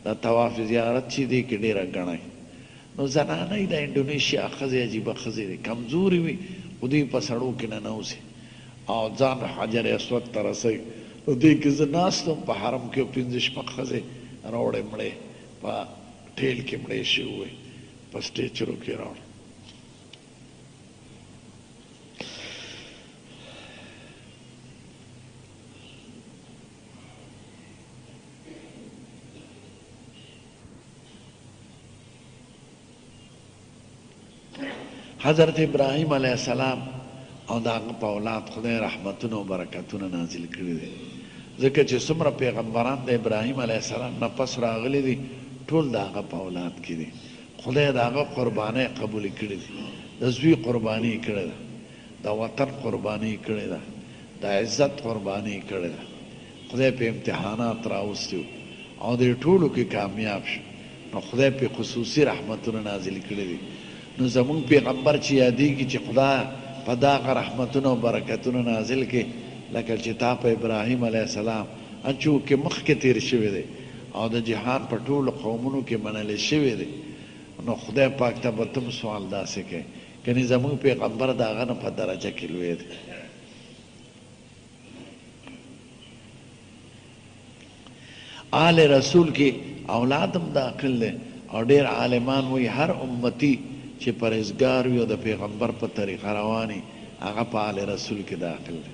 د طواف زیارت چې دی کې ډېره ګڼئ نو زنانۍ د انډونیشیا ښځې عجیبه ښځې دي کمزورې وي خو دوی په سړو کې ننوځي او ځان حجر اسود ته رسوي نو دې کې زه ناست وم په حرم کې 5 شپږ ښځې راوړې مړې په ټیل کې مړې شوې وې په سټیچرو کې راوړ. حضرت ابراهیم علیه السلام او د هغه په اولاد خدای رحمتونه او برکتونه نازل کړي دي، ځکه چې څومره پیغمبران د ابراهیم علیه السلام نه پس راغلي دي ټول د هغه په اولاد کې دي. خدای د هغه قربانۍ قبول کړي دي، د زوی قرباني کړې ده، د وطن قرباني کړې ده، د عزت قرباني کړې ده. خدای په امتحانات راوستي او د ټولو کې کامیاب شو، نو خدای په خصوصي رحمتونه نازل کړي دي. نو زمون پیغمبر چې یادېږي چې خدای په دغه رحمتونه او برکتونه نازل کړي لکه چې تا په ابراهیم علیه السلام چونکې مخکې تیر شوی دی او د جهان په ټولو قومونو کې منلی شوی دی، نو خدای پاک ته به تم سوال داسې کوي کنې زمونږ پیغمبر د هغه نه په درجه کې لوی دی. آل رسول کې اولاد هم داخل دی او ډېر عالمان وایي هر امتی چې پرهیزګار وي او د پیغمبر په طریقه رواني هغه په آل رسول کې داخل دی.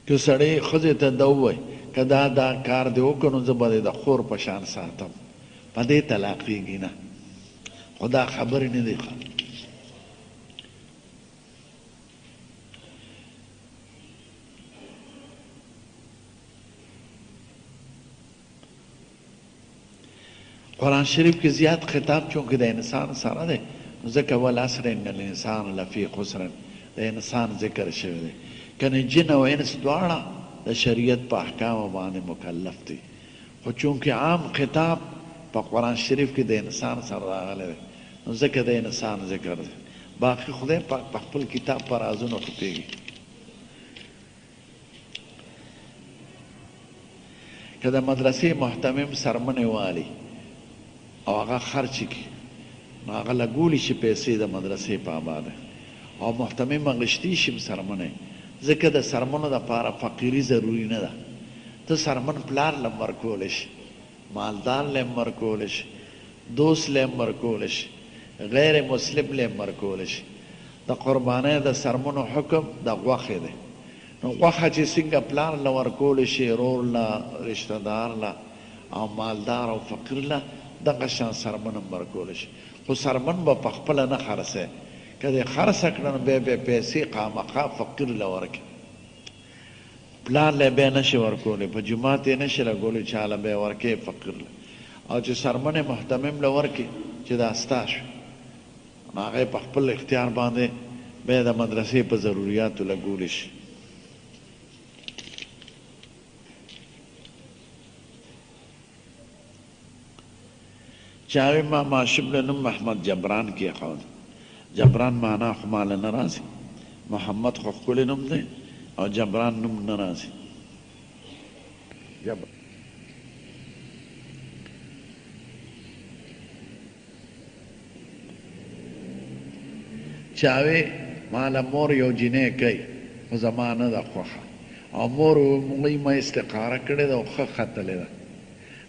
که سړی ښځې ته ده ووایي که دا کار دې وکړو نو زه به دې د خور په شان ساتم، په دې طلاقېږي نه، خو دا خبرې نه دی ښه. قرآن شریف کې زیات خطاب چونکې د انسان سره دی، ځکه والعصر ان الانسان لفی خسر د انسان ذکر شوی دی. کنه جن او انس دواړه د شریعت په احکامو باندې مکلف دي، خو چونکې عام خطاب په قرآن شریف کې د انسان سره راغلی دی نو ځکه د انسان ذکر دی. باقي خدای پاک په خپل کتاب په رازونو پوهېږي. که د مدرسې محتمم سرمنې والي او هغه خرچ کړي نو هغه لګولی شي پیسې د مدرسې په آباده او محتمم غشتي شي سرمنې، ځکه د سرمنو دپاره فقیري ضروري نه ده. ته سرمن پلار له هم ورکولی شي، مالدار له هم ورکولی شي، دوست له هم ورکولی شي، غیر مسلم له هم ورکولی شي. د قربانۍ د سرمنو حکم د غوښې دی، نو غوښه چې څنګه پلار له ورکولی شي، رور له، رشته دار له او مالدار او فقیر له، دغه شان سرمن هم ورکولی شي. خو سرمن به په خپله نه خرڅوي، که دې خرڅه کړه نو بیا به پیسې خامخا فقیر له ورکړي، پلار له بیا نشي ورکولی، په جومات یې نشي لګولی چا له بیا ورکوي فقیر له. او چې سرمن یې محتمم له ورکړي چې دا ستا شو نو هغه په خپل اختیار باندې بیا د مدرسې په ضروریاتو لګولی شي. چاوی ما ماشوم له نوم محمد جبران کېښود. جبران معنا خو ماله نه راځي، محمد خو ښکلی نوم دی او جبران نوم نه راځي. چاوی ماله مور یو جینۍ کوي خو زما نه ده خوښه، او مور موږی ما استقاره کړې ده او ښه ختلې ده.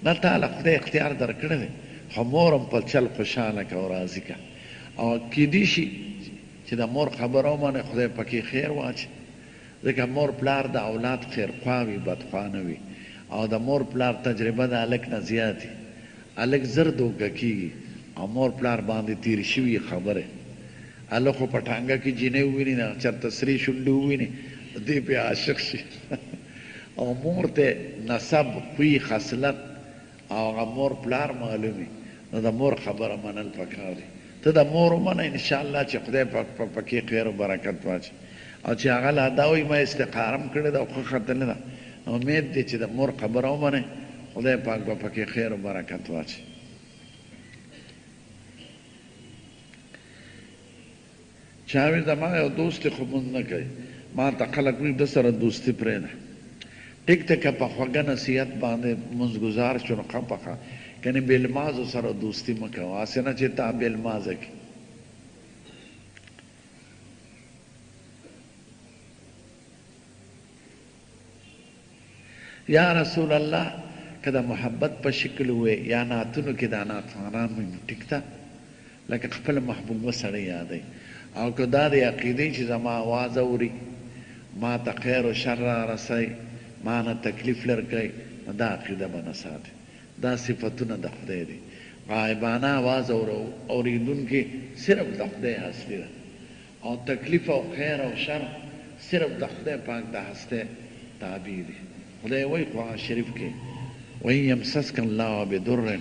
نه تعالی خدای اختیار در کړی دی، خو مور هم په چل خوشحاله که او راضي که. او کیدی شي چې د مور خبره ومنې خدای پکې خیر واچي، ځکه مور پلار د اولاد خیرخوا وي بدخوا نه وي، او د مور پلار تجربه د هلک نه زیات وي. هلک زر دوکه کېږي او مور پلار باندې تېرې شوي خبرې. هلک خو په ټانګه کې جینۍ وویني نه چېرته سرې شونډې وویني دې پې عاشق شي او مور ته نسب خوی خصلت او هغه مور پلار معلومي، نو د مور خبره منل پکار دي. ته د مور ومنه انشاءالله چې خدای پاک په پکې خیر و برکت واچي. او چې هغه لا دا وایي ما استقاره م کړې ده او ښه ختلې ده، نو امید دی چې د مور خبره ومنئ خدای پاک به پکې خیر و برکت واچي. چا وی زما یو دوست خو مونږ نه کوي، ما ته خلک وایي ده سره دوستي پرېږده، ټیک ته که په خوږه نصیحت باندې مونځ ګزار شو نو ښه پخه کنې بېلمازو سره دوستي مه کوه هسې نه چې تا بېلمازه کړي یا رسول الله که د محبت په شکل وې یا نعتونو کې دا نعتخوانان وي نو ټیک ده لکه خپله محبوبه سړی یادوي او که دا د عقیدې چې زما آواز اوري ما ته خیر و شر را رسوي ما نه تکلیف لر کوي نو دا عقیده به نه ساتي دا صفتونه د خدای دي غایبانه آواز اورېدونکي صرف د خدای هستي ده او تکلیف او خیر او شر صرف د خدای پاک د هستی تابع دي خدای وایي قرآن شریف کې وإن يمسسك الله بضر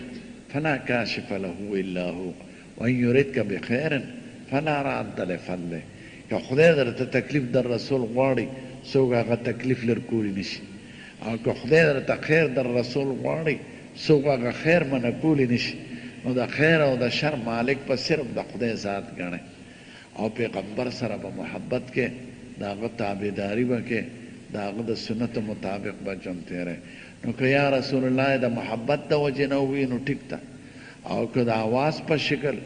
فلا كاشف له إلا هو وإن يردك بخير فلا راد لفضله که خدای درته تکلیف در رسول غواړي څوک هغه تکلیف لر کولی نشي او که خدای درته خیر در رسول غواړي څوک هغه خیر منع کولی نشي نو د خیر او د شر مالک په صرف د خدای ذات ګڼئ او پیغمبر سره به محبت کې د هغه تابعداري به کې د هغه د سنتو مطابق به ژوند تېری نو که یا رسول الله د محبت د وجې نه ووي نو ټیک ده او که د آواز په شکل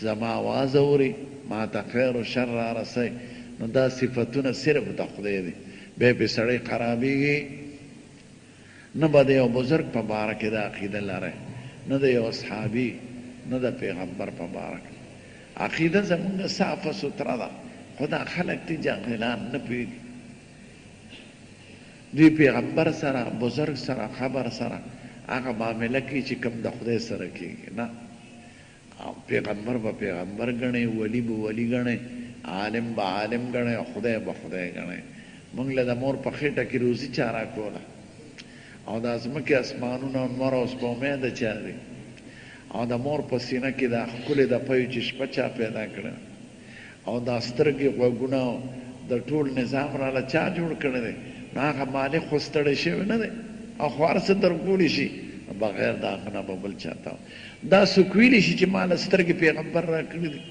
زما آواز اوري ما ته خیر و شر را رسوي نو دا صفتونه صرف د خدای دي بیا پې سړی خرابېږي نه به د یو بزرګ په باره کې د عقیده لرئ نه د یو صحابي نه د پیغمبر په باره کې عقیده زمونږ صافه سوتره ده خو دا خلک دي جاهلان نه پوهېږي دوی پیغمبر سره بزرگ سره خبر سره هغه معامله کوي چې کوم د خدای سره کېږي نه پیغمبر به پیغمبر ګڼئ ولی به ولی ګڼئ عالم به عالم ګڼئ او خدای به خدای ګڼئ موږ له د مور په خېټه کې روزي چا راکوله او د ځمکې اسمانونه نور او سپومې د چا دي او د مور په سینه کې د ښکلې د پیو چې شپه چا پیدا کړه او دا سترګې غوږونه د ټول نظام راله چا جوړ کړی دی نو هغه مالک خو ستړی شوی نه دی او خو هر څه درکولی شي بغیر د هغه نه به بل چاته دا څوک ویلی شي چې ما له سترګې پیغمبر راکړي دي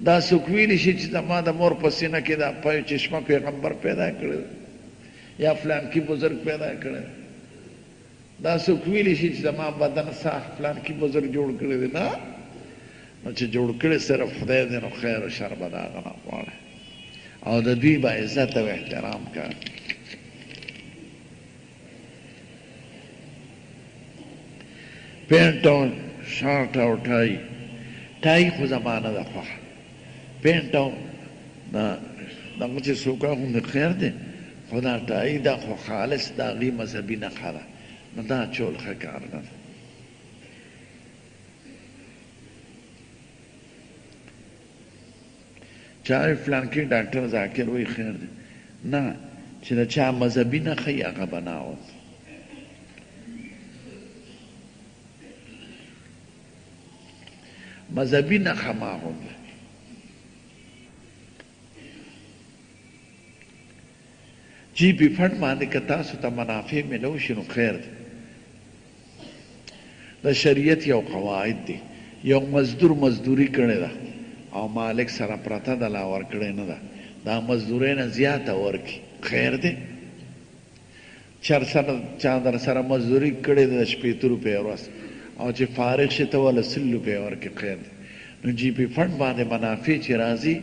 دا څوک ویلی شي چې زما د مور په سینه کې د پیو چشمه پیغمبر پیدا کړی دی یا فلانکي بزرګ پیدا کړی دی دا څوک ویلی شي چې زما بدن ساخ فلانکي بزرګ جوړ کړی دی نه نو چې جوړ کړی صرف خدای دی نو خیر و شر به د هغه نه غواړئ او د دوی به عزت او احترام کوه پینټ او شارټ او ټای ټای خو زما نه ده خوښه پینټ او دغه چې څوک هغومره خیر دی خو دا ټای دا خو خالص د هغې مذهبي نښه ده نو دا چول ښه کار نه ده چا فلانکي ډاکټر ذاکر وایي خیر دی نه چې د چا مذهبي نښه یې هغه به نه اغوندي مذهبي نښه مه اغونده جی پی فنډ باندې که تاسو ته منافع میلو شي نو خیر دی د شریعت یو قواعد دی یو مزدور مزدوري کړې ده او مالک سره پرته ده لا ورکړې نه ده دا مزدورۍ نه زیاته ورکړي خیر دی چا در سره مزدوري کړې ده د 80 روپۍ ورځ او چې فارغ شي ته وله 100 روپۍ ورکړي خیر دی نو جی پی فنډ باندې منافع چې راځي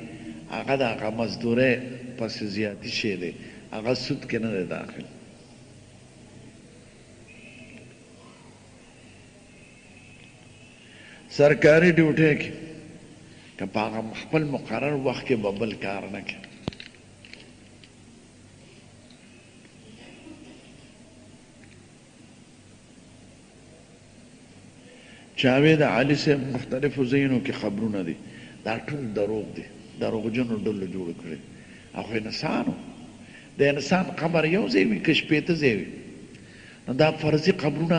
هغه د هغه مزدورۍ پسې زیاتي شی دی هغه سود کې نه دی داخل سرکاري ډیوټۍ کې که په هغه خپل مقرر وخت کې به بل کار نه کوي چاوې د علي صاحب مختلفو ځایونو کې خبرونه دي دا ټول دروغ دي دروغجنو ډلو جوړ کړي هغه انسانو د انسان قبر یو ځای وي که شپېته ځای وي نو دا فرضي قبرونه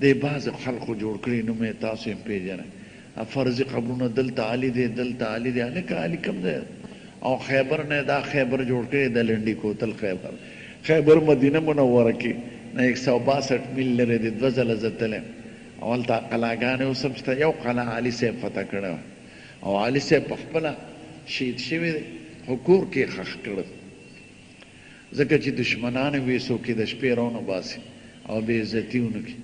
د بعض خلقو جوړ کړي نو مې تاسو یې پېژنئ فرضي قبرونه دلته علي دی دلته علي دی هلکه علي کوم دی او خیبر نه دا خیبر جوړ کړی د لنډي کوتل خیبر مدینه منوره کې نه 162 میل لرې دی 2 ځله زه تللی او هلته قلاګانې اوس هم شته یو قلعه علي صاحب فتح کړی او علي صاحب په خپله شهید شوی دی خو کور کې ښخ کړی ځکه چې دشمنان وي څوک یې د شپې رانه باسي او بې عزتي ونه کړي.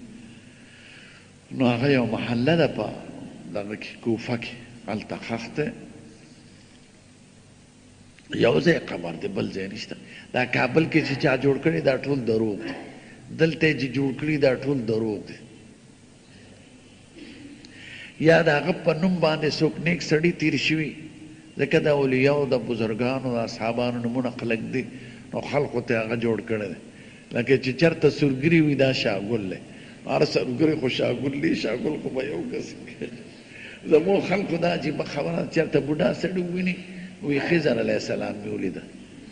نو هغه یو محله ده په دغه کې کوفه کې، هلته ښخ دی. یو ځای قبر دی، بل ځای نشته. دا کابل کې چې چا جوړ کړي دا ټول دروغ دی، دلته چې جوړ کړي دا ټول دروغ دی. یا د هغه په نوم باندې څوک نیک سړي تیر شوي، ځکه د اولیاو د بزرګانو د اصحابانو نومونه خلک دي، نو خلقو ته هغه جوړ کړی دی. لکه چې چېرته سورګري وي دا شاګل دی، هر سورګري خو شاګل دی، شاګل خو به یو کس زموږ خلقو دا عجیبه خبره، چېرته بوډا سړي وویني وی خضر علیه السلام مې ولیده.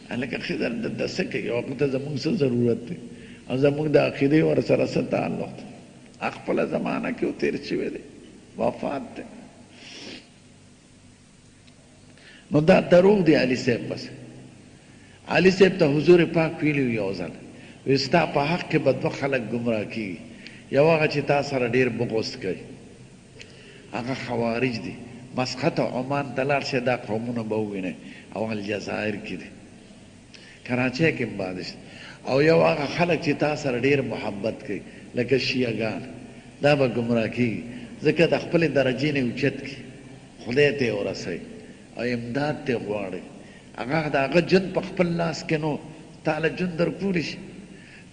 هلکه خضر دلته څه کوي؟ هغه ته زموږ څه ضرورت دی؟ او زموږ د عقیدې ورسره څه تعلق دی؟ خپله زمانه کې تېر شوی دی، وفات دی. نو دا دروغ دی علي صاحب. بس علي صاحب ته حضور پاک ویلي یو ځل، وی ستا په حق کې به دوه خلک ګمراه کېږي، یو هغه چې تا سره ډېر بغض کوي، هغه خوارج دي، مسقط عمان ته لاړ شئ، دا قومونه به ووینئ، او الجزایر کې دي، کراچۍ کې هم بعد شته. او یو هغه خلک چې تا سره ډېر محبت کوي لکه شیعهګان، دا به ګمراه کېږي، ځکه د خپلې درجې نه اوچت کړي، خدای ته یې ورسوي او امداد ته غواړي. هغه د هغه جون په خپل لاس کې نو تاله جون درکولی شي.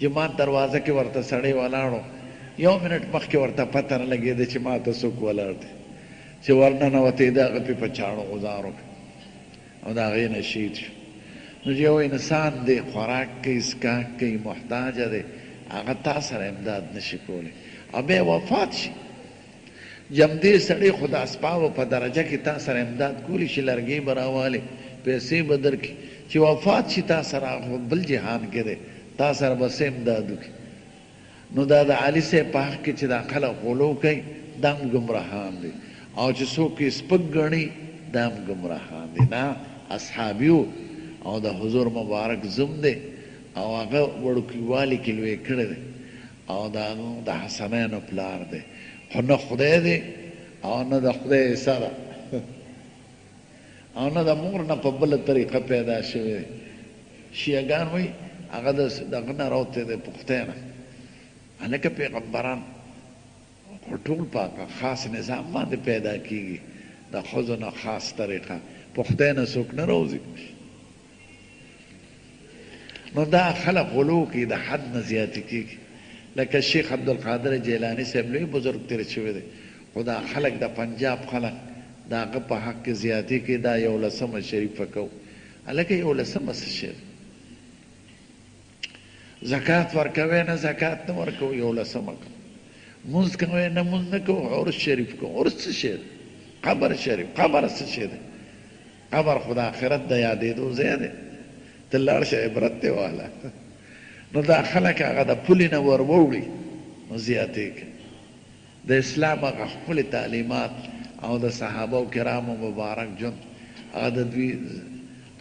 جماعت دروازه کې ورته سړی ولاړو، یو منټ مخکې ورته پته نه لګېده چې ما ته څوک ولاړ دی، چې ورننوتی د هغه پې په چاړو غزار وکړ او د هغې نه شهید شو. نو یو انسان دی خوراک کوي، څښاک کوي، محتاجه دی، هغه تا سره امداد نشي کولی او بیا وفات شي. جمدې سړی خو د اسبابو په درجه کې تا سره امداد کولی شي، لرګۍ به راوالې، پیسې به درکړي، چې وفات شي تا سره خو بل جهان کې دی، تا سره به څه امداد وکړي. نو دا د علي صاحب په حق کې چې دا خلک غلو کوي دا هم ګمراهان دي، او چې څوک یې سپک ګڼي دا هم ګمراهان دي. نه اصحابیو او د حضور مبارک زوم دی، او هغه وړوکیوالي کې لوی کړی دی، او د حسنینو پلار دی، خو نه خدای دی او نه د خدای عیسی ده، او نه د مور نه په بله طریقه پیدا شوی دی. شیعهګان وایي هغه دغه نه راوتی دی، پختۍ نه. هلکه پیغمبران خو ټول په خاص نظام باندې پیدا کېږي، د ښځو نه خاص طریقه، پختۍ نه څوک نه راوځي. نو دا خلق غلو کوي، د حد نه زیاتې کېږي. لکه شیخ عبدالقادر جیلاني صاحب لوی بزرګ تېر شوی دی، خو دا خلق د پنجاب خلق د هغه په حق کې زیاتې کوي. دا 11 شریفه کوو، هلکه 11 څه شی دی؟ زکات ورکوی نه زکات نه ورکوو، 11 کوو. مونځ کوی نه مونځ نه کوو، عرس شریف کوو. عرس څه شی دی؟ قبر شریف. قبر څه شی دی؟ قبر خو د آخرت د یادېدو ځای دی، ته لاړ شه عبرت دی واله. نو دا خلک هغه د پولې نه ور ووړي نو زیاتې کوي. د اسلام هغه ښکلې تعلیمات او د صحابه کرامو مبارک ژوند، هغه د دوی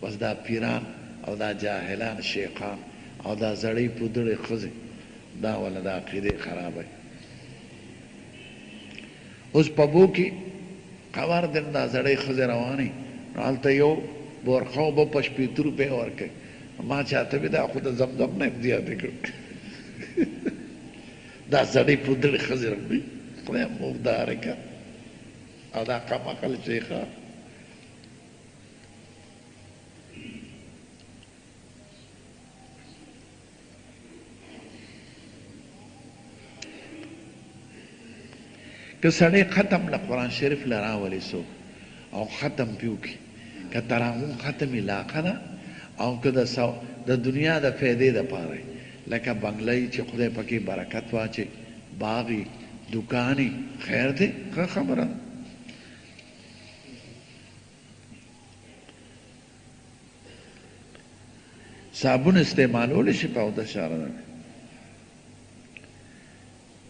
بس دا پیران او دا جاهلان شیخان او دا زړې پودړې ښځې، دا ولا د عقیدې خرابوي. اوس په بو کې قبر دی، دا زړې ښځې روانې، نو هلته یو بورخه اوبه په 80 روپۍ ورکوي. ما چاته وي دا خو د زمزم نه هم زیاتې کړو. دا زړې پودړې ښځې راوړي، خدای مغداره که، او دا کمعقل شیخان. که سړی ختم له قرآن شریف له راولي څوک او ختم پې وکړي، که تراغون ختم علاقه ده، او که د دنیا د فایدې دپاره لکه بنګله چې خدای پکې برکت واچي، باغي دکاني، خیر دی، ښه خبره ده. صابون استعمالولی شي په اودس شاره ده.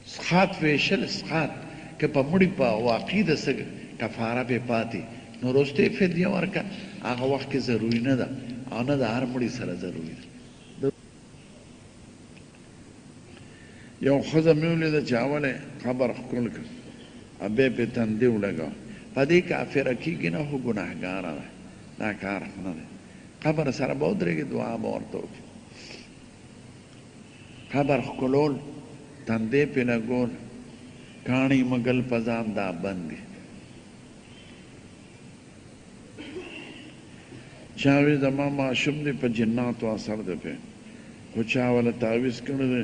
سخات ویشل، سخات که په مړي په واقع د څه کفاره پې پاتې، نو وروستۍ فدیه ورکړه، هغه وخت کې ضروري نه ده، او نه د هر مړي سره ضروري ده. یو ښځه مې ولیده چې اوله قبر ښکل کړ، بیا پې تندې ولګاوه. په دې کافره کېږي نه، خو ګناهګاره ده، دا کار نه دی. قبر سره به ودرېږي، دعا به ورته وکړي. قبر ښکلول، تندې پې لګول، کاڼي مګل په ځان دا بند دي. چا وی زما ماشوم دی په جناتو اثر دی پې، خو چا وله تعویز کړی دی،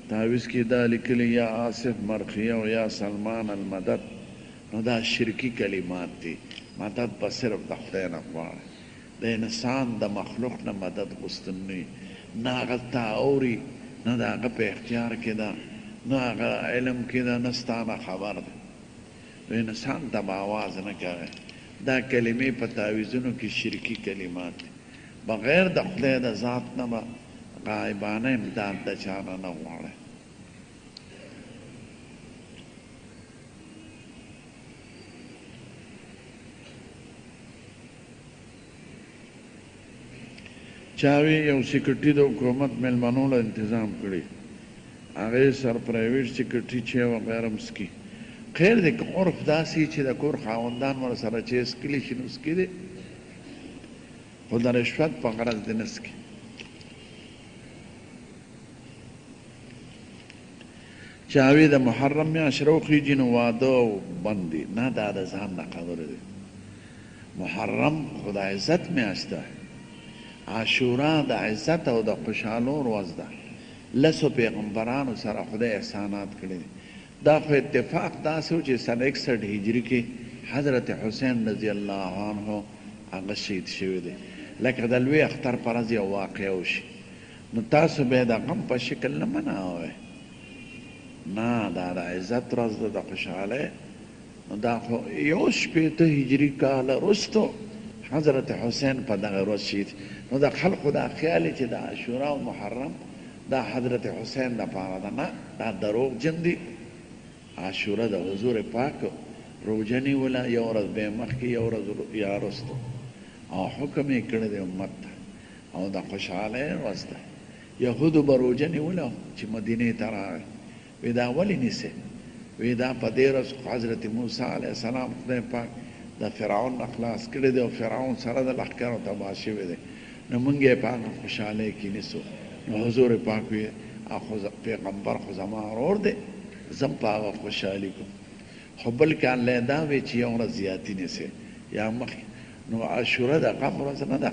تعویز کې دا لیکلي یا آصف مرخیه او یا سلمان المدد. نو دا شرکی کلمات دي. مدد به صرف د خدای نه غواړي، د انسان د مخلوق نه مدد غوښتل نه وي. نه هغه تا اوري، نه د هغه په اختیار کې ده، نه هغه علم کې ده، نه ستا نه خبر ده. نو انسان ته به آواز نه کوي. دا کلمې په تعویذونو کې شرکي کلمات دي. بغیر د خدای د ذات نه به غایبانه امداد د چا نه نه غواړي. چاوی یو سیکرټي د حکومت میلمنو له انتظام کړي، هغې سر پرایویټ سیکرټي چې وغیره مسکي. خیر دی که عرف داسې چې د کور خاوندان ورسره چې اسکلي شي نو سکي دی، خو د رشوت په غرض دی نه سکي. چاوی د محرم میاشت راوخیږي نو واده بند دی. نه دا د ځان نه خبره دی. محرم خو د عزت میاشت ده، عاشورا د عزت او د خوشحالو ورځ ده. لسو پیغمبرانو سره خدای احسانات کړي دي. دا خو اتفاق داسې و چې سنه 61 هجري کې حضرت حسین رضی الله عنه هغه شهید شوی دی. لکه د لوی اختر په ورځ یو واقعه وشي نو تاسو به د غم په شکل نه مناوئ. نه دا د عزت ورځ ده، د خوشحالۍ. نو دا خو 1 هجري کال وروستو حضرت حسین په دغه ورځ شهید. نو د خلقو دا خیال چې د عاشورا او محرم دا حضرت حسین لپاره ده، نه دا دروغ جن دي. عاشورا د حضور پاک روژه نیوله، یو ورځ به یې مخکې یو ورځ یا وروسته، او حکم یې کړی دی امت ته، او د خوشحالۍ ورځ ده. یهودو به روژه نیوله چې مدینې ته راغی، وی دا ولې نیسئ؟ وی دا په دې ورځ حضرت موسی علیه السلام خدای پاک د فرعون نه خلاص کړی دی او فرعون سره د لښکرو تباه شوی دی، نو موږ یې په هغه خوشحالۍ کې نیسو. نو حضور پاک وی پیغمبر خو زما ورور دی، زم په هغه خوشحالي کوم. خو بل کال له دا وی چې یو ورځ زیاتي نیسئ یا مخکې. نو عاشوره د غم ورځ نه ده،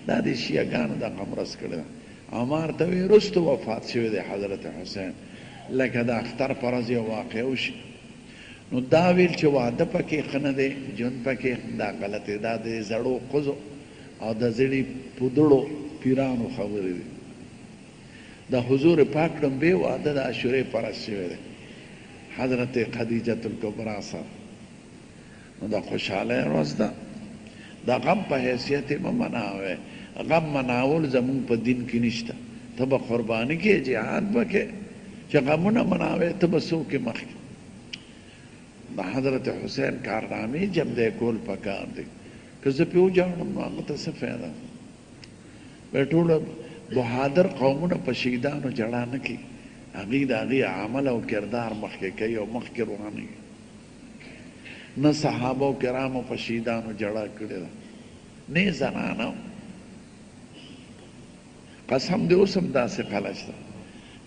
دا د شیعهګانو د غم ورځ کړې ده. عمار ته وی وروسته وفات شوی دی حضرت حسین. لکه د اختر په ورځ یو واقعه وشي نو دا ویل چې واده پکې ښه نه دی، ژوند پکې دا غلط دی. دا د زړو ښځو او د زړي پودړو پیرانو خبرې دي. د حضور پاک لومبی واده د عاشورې په ورځ شوی دی حضرت خدیجة الکبرا سره. نو د خوشحالۍ ورځ ده. د غم په حیثیت یې مه مناوئ. غم مناول زمونږ په دین کې نشته. ته به قرباني کې جهاد به کې چې غمونه مناوئ، ته به څوک یې مخکې. د حضرت حسین کارنامې جمع کول پکار دی. که زه پې وجاړم نو هغه ته څه فایده؟ به ټوله بهادر قومونه په شهیدانو جړا نه کوي، هغوی د هغوی عمل او کردار مخکې کوي او مخکې روانوي. نه صحابه و کرامو په شهیدانو جړا کړې ده، نه زنانو. قسم دې اوس هم داسې خلک شته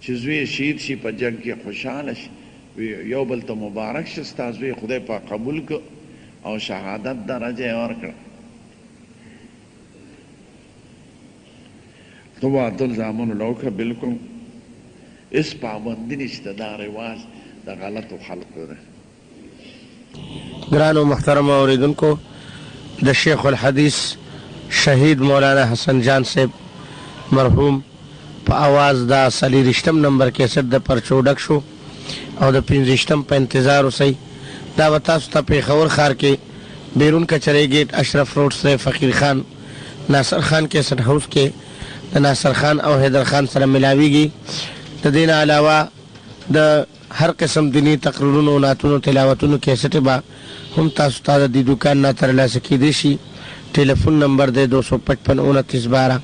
چې زوی شهید شي په جنګ کې خوشحاله شي، یو بل ته مبارک شه ستا زوی خدای پاک قبول کړ او شهادت درجه یې ورکړه. تو واده زامنو له وکړه، بلکل هېڅ پابندي نشته. دا رواج د غلطو خلقو دی. ګرانو محترم اوریدونکو، د شیخ الحدیث شهید مولانا حسن جان صاحب مرحوم په آواز دا 40 نمبر کیسټ د پرچو ډک شو او د 15 په انتظار اوسئ. دا به تاسو ته پېښور ښار کې بیرون کچرۍ گیټ اشرف روډ سره فقیر خان ناصر خان کیسټ هاوس کې د ناصر خان او حیدر خان سره ملاویږي. د دې نه علاوه د هر قسم دینی تقریرونو، نعتونو، تلاوتونو کیسټې به هم تاسو ته د دې دوکان نه ترلاسه کیدی شي. ټلیفون نمبر دی 255 29 12.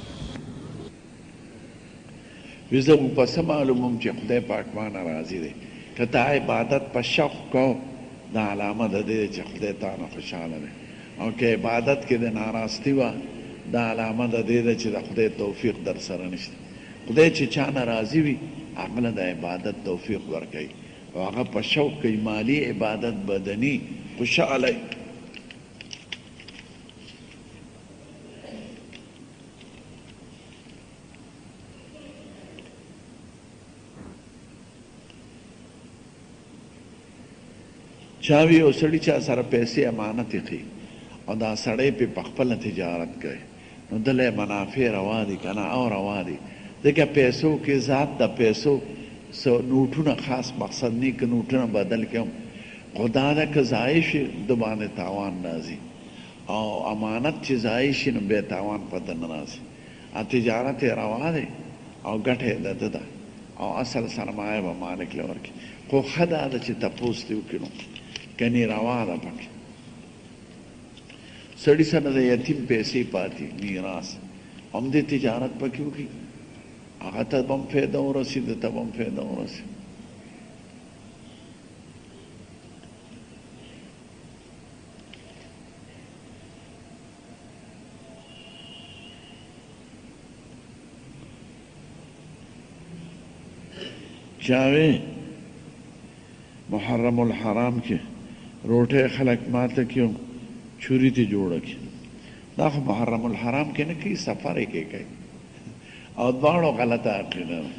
زه خو په څه معلوموم چې خدای پاک مانه راضي دی. که ته عبادت په شوق کوو دا علامه ده دی چې خدای تا نه خوشحاله دی، او که عبادت کې د ناراستي وه دا علامه ده دی چې د خدای توفیق در سره نشته. خدای چې چا نه راضي وي هغه له د عبادت توفیق ورکوي او هغه په شوق کوي مالی عبادت بدني خوشحالی چاوی او سړی چا سره پیسې امانت یې او دا سړی په خپله تجارت کوي نو دله منافع روا دي که نه او روا دي ځکه پیسو کې ذات د پیسو نوټونه خاص مقصد نه که نوټونه بدل کړم خو دا ده که ضایع شي د باندې تاوان راځي او امانت چې ضایع شي نو بیا تاوان پته نه راځي تجارت یې روا دی او ګټه یې د ده ده او اصل سرمایه به مالک له ورکړي خو ښه دا ده چې تپوس دې وکړي نو کنی روا ده پکې سړي سره د یتیم پیسې پاتې میراث هم دې تجارت پکې وکړي هغه ته به هم فایده ورسي ده ته به هم فایده ورسي چاوې محرم الحرام کې روټۍ خلک ماته کیو چوری ته جوړه کی دا خو محرم الحرام کې نه کوي سفر یې کوي او دواړو غلطه عقیده ده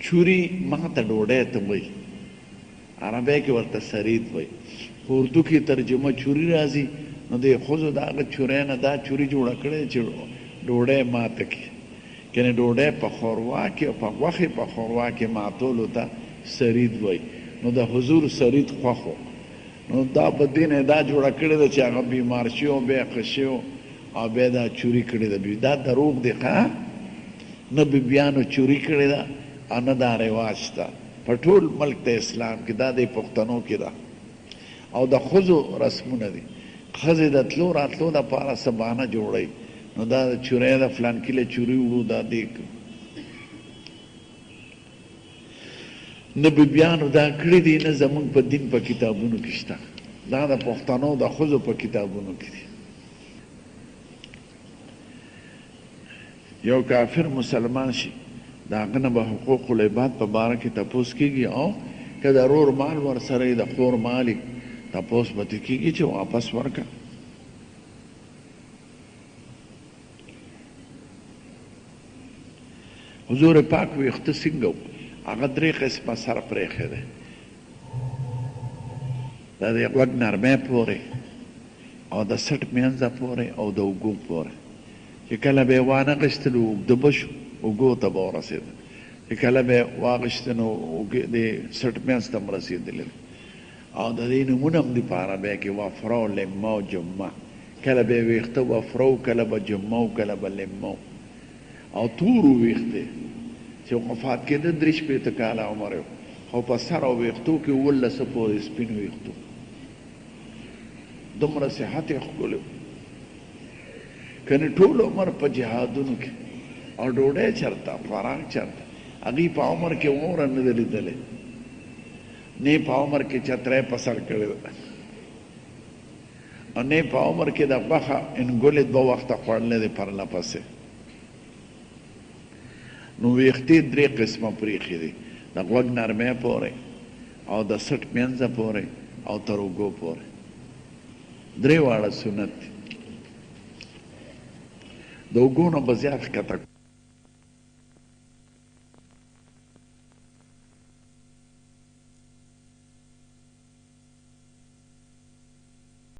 چوری ماته ډوډۍ ته وایي عربی کې ورته سرید وایي خو اردو کې ترجمه چوری راځي نو د ښځو د هغه چورۍ نه دا چوري جوړه کړې چې ډوډۍ ماته کړي کنه ډوډۍ په ښوروا کې او په غوښې په ښوروا کې ماتولو ته سرید وایي نو د حضور سرید خوښ و نو دا په دې نه دا جوړه کړې ده چې هغه بیمار شي او بیا ښه شي او بیا دا چوري کړې ده دا دروغ دی ښه نه بیبیانو چوري کړې ده او نه دا رواج شته په ټول ملک د اسلام کې دا د پښتنو کې ده او د ښځو رسمونه دي ښځې د تلو راتلو دپاره څه بهانه جوړوي نو دا چورۍ ده فلان کله چوري وړو دا دې نه بیبیانو دا کړي دي نه زمونږ په دین په کتابونو کې شته دا د پښتنو د ښځو په کتابونو کې دي یو کافر مسلمان شي د هغه نه به حقوق العباد په باره کې تپوس کېږي او که د رور مال ورسره یې د خور مال یې تپوس به ترې کېږي چې واپس ورکړه حضور پاک ویښته څنګه و هغه درې قسمه سر پرېښی دی دا د غوږ نرمۍ پورې او د سټ منځه پورې او د اوږو پورې چې کله به یې وانغېستلو اوږده به شو اوږو ته به ورسېده چې کله به یې واغېسته نو د سټ منځ ته هم رسېدلی او د دې نومونه هم دي په عربۍ کې وفره او لمه او جمه کله به یې ویښته وفره و کله به جمه و کله به لمه او تورو ویښته چې وفات کېده 3 کاله عمر یې خو په سر او ویښتو کې 18 پورې سپین ویښتو دومره صحت یې ښکلی کنې ټول عمر په جهادونو کې او ډوډۍ چرته خوراک چرته هغې په عمر کې عمره نه ده لیدلې نه په عمر کې چتری په سر کړې ده او نه په عمر کې د غوښه انګولې 2 وخته خوړلې ده پرله پسې نو ویښتې 3 قسمه پرېښې دي د غوږ نرمۍ پورې او د سټ منځه پورې او تر اوږو پورې 3 واړه سنت دي د اوږو نه به زیات ښکته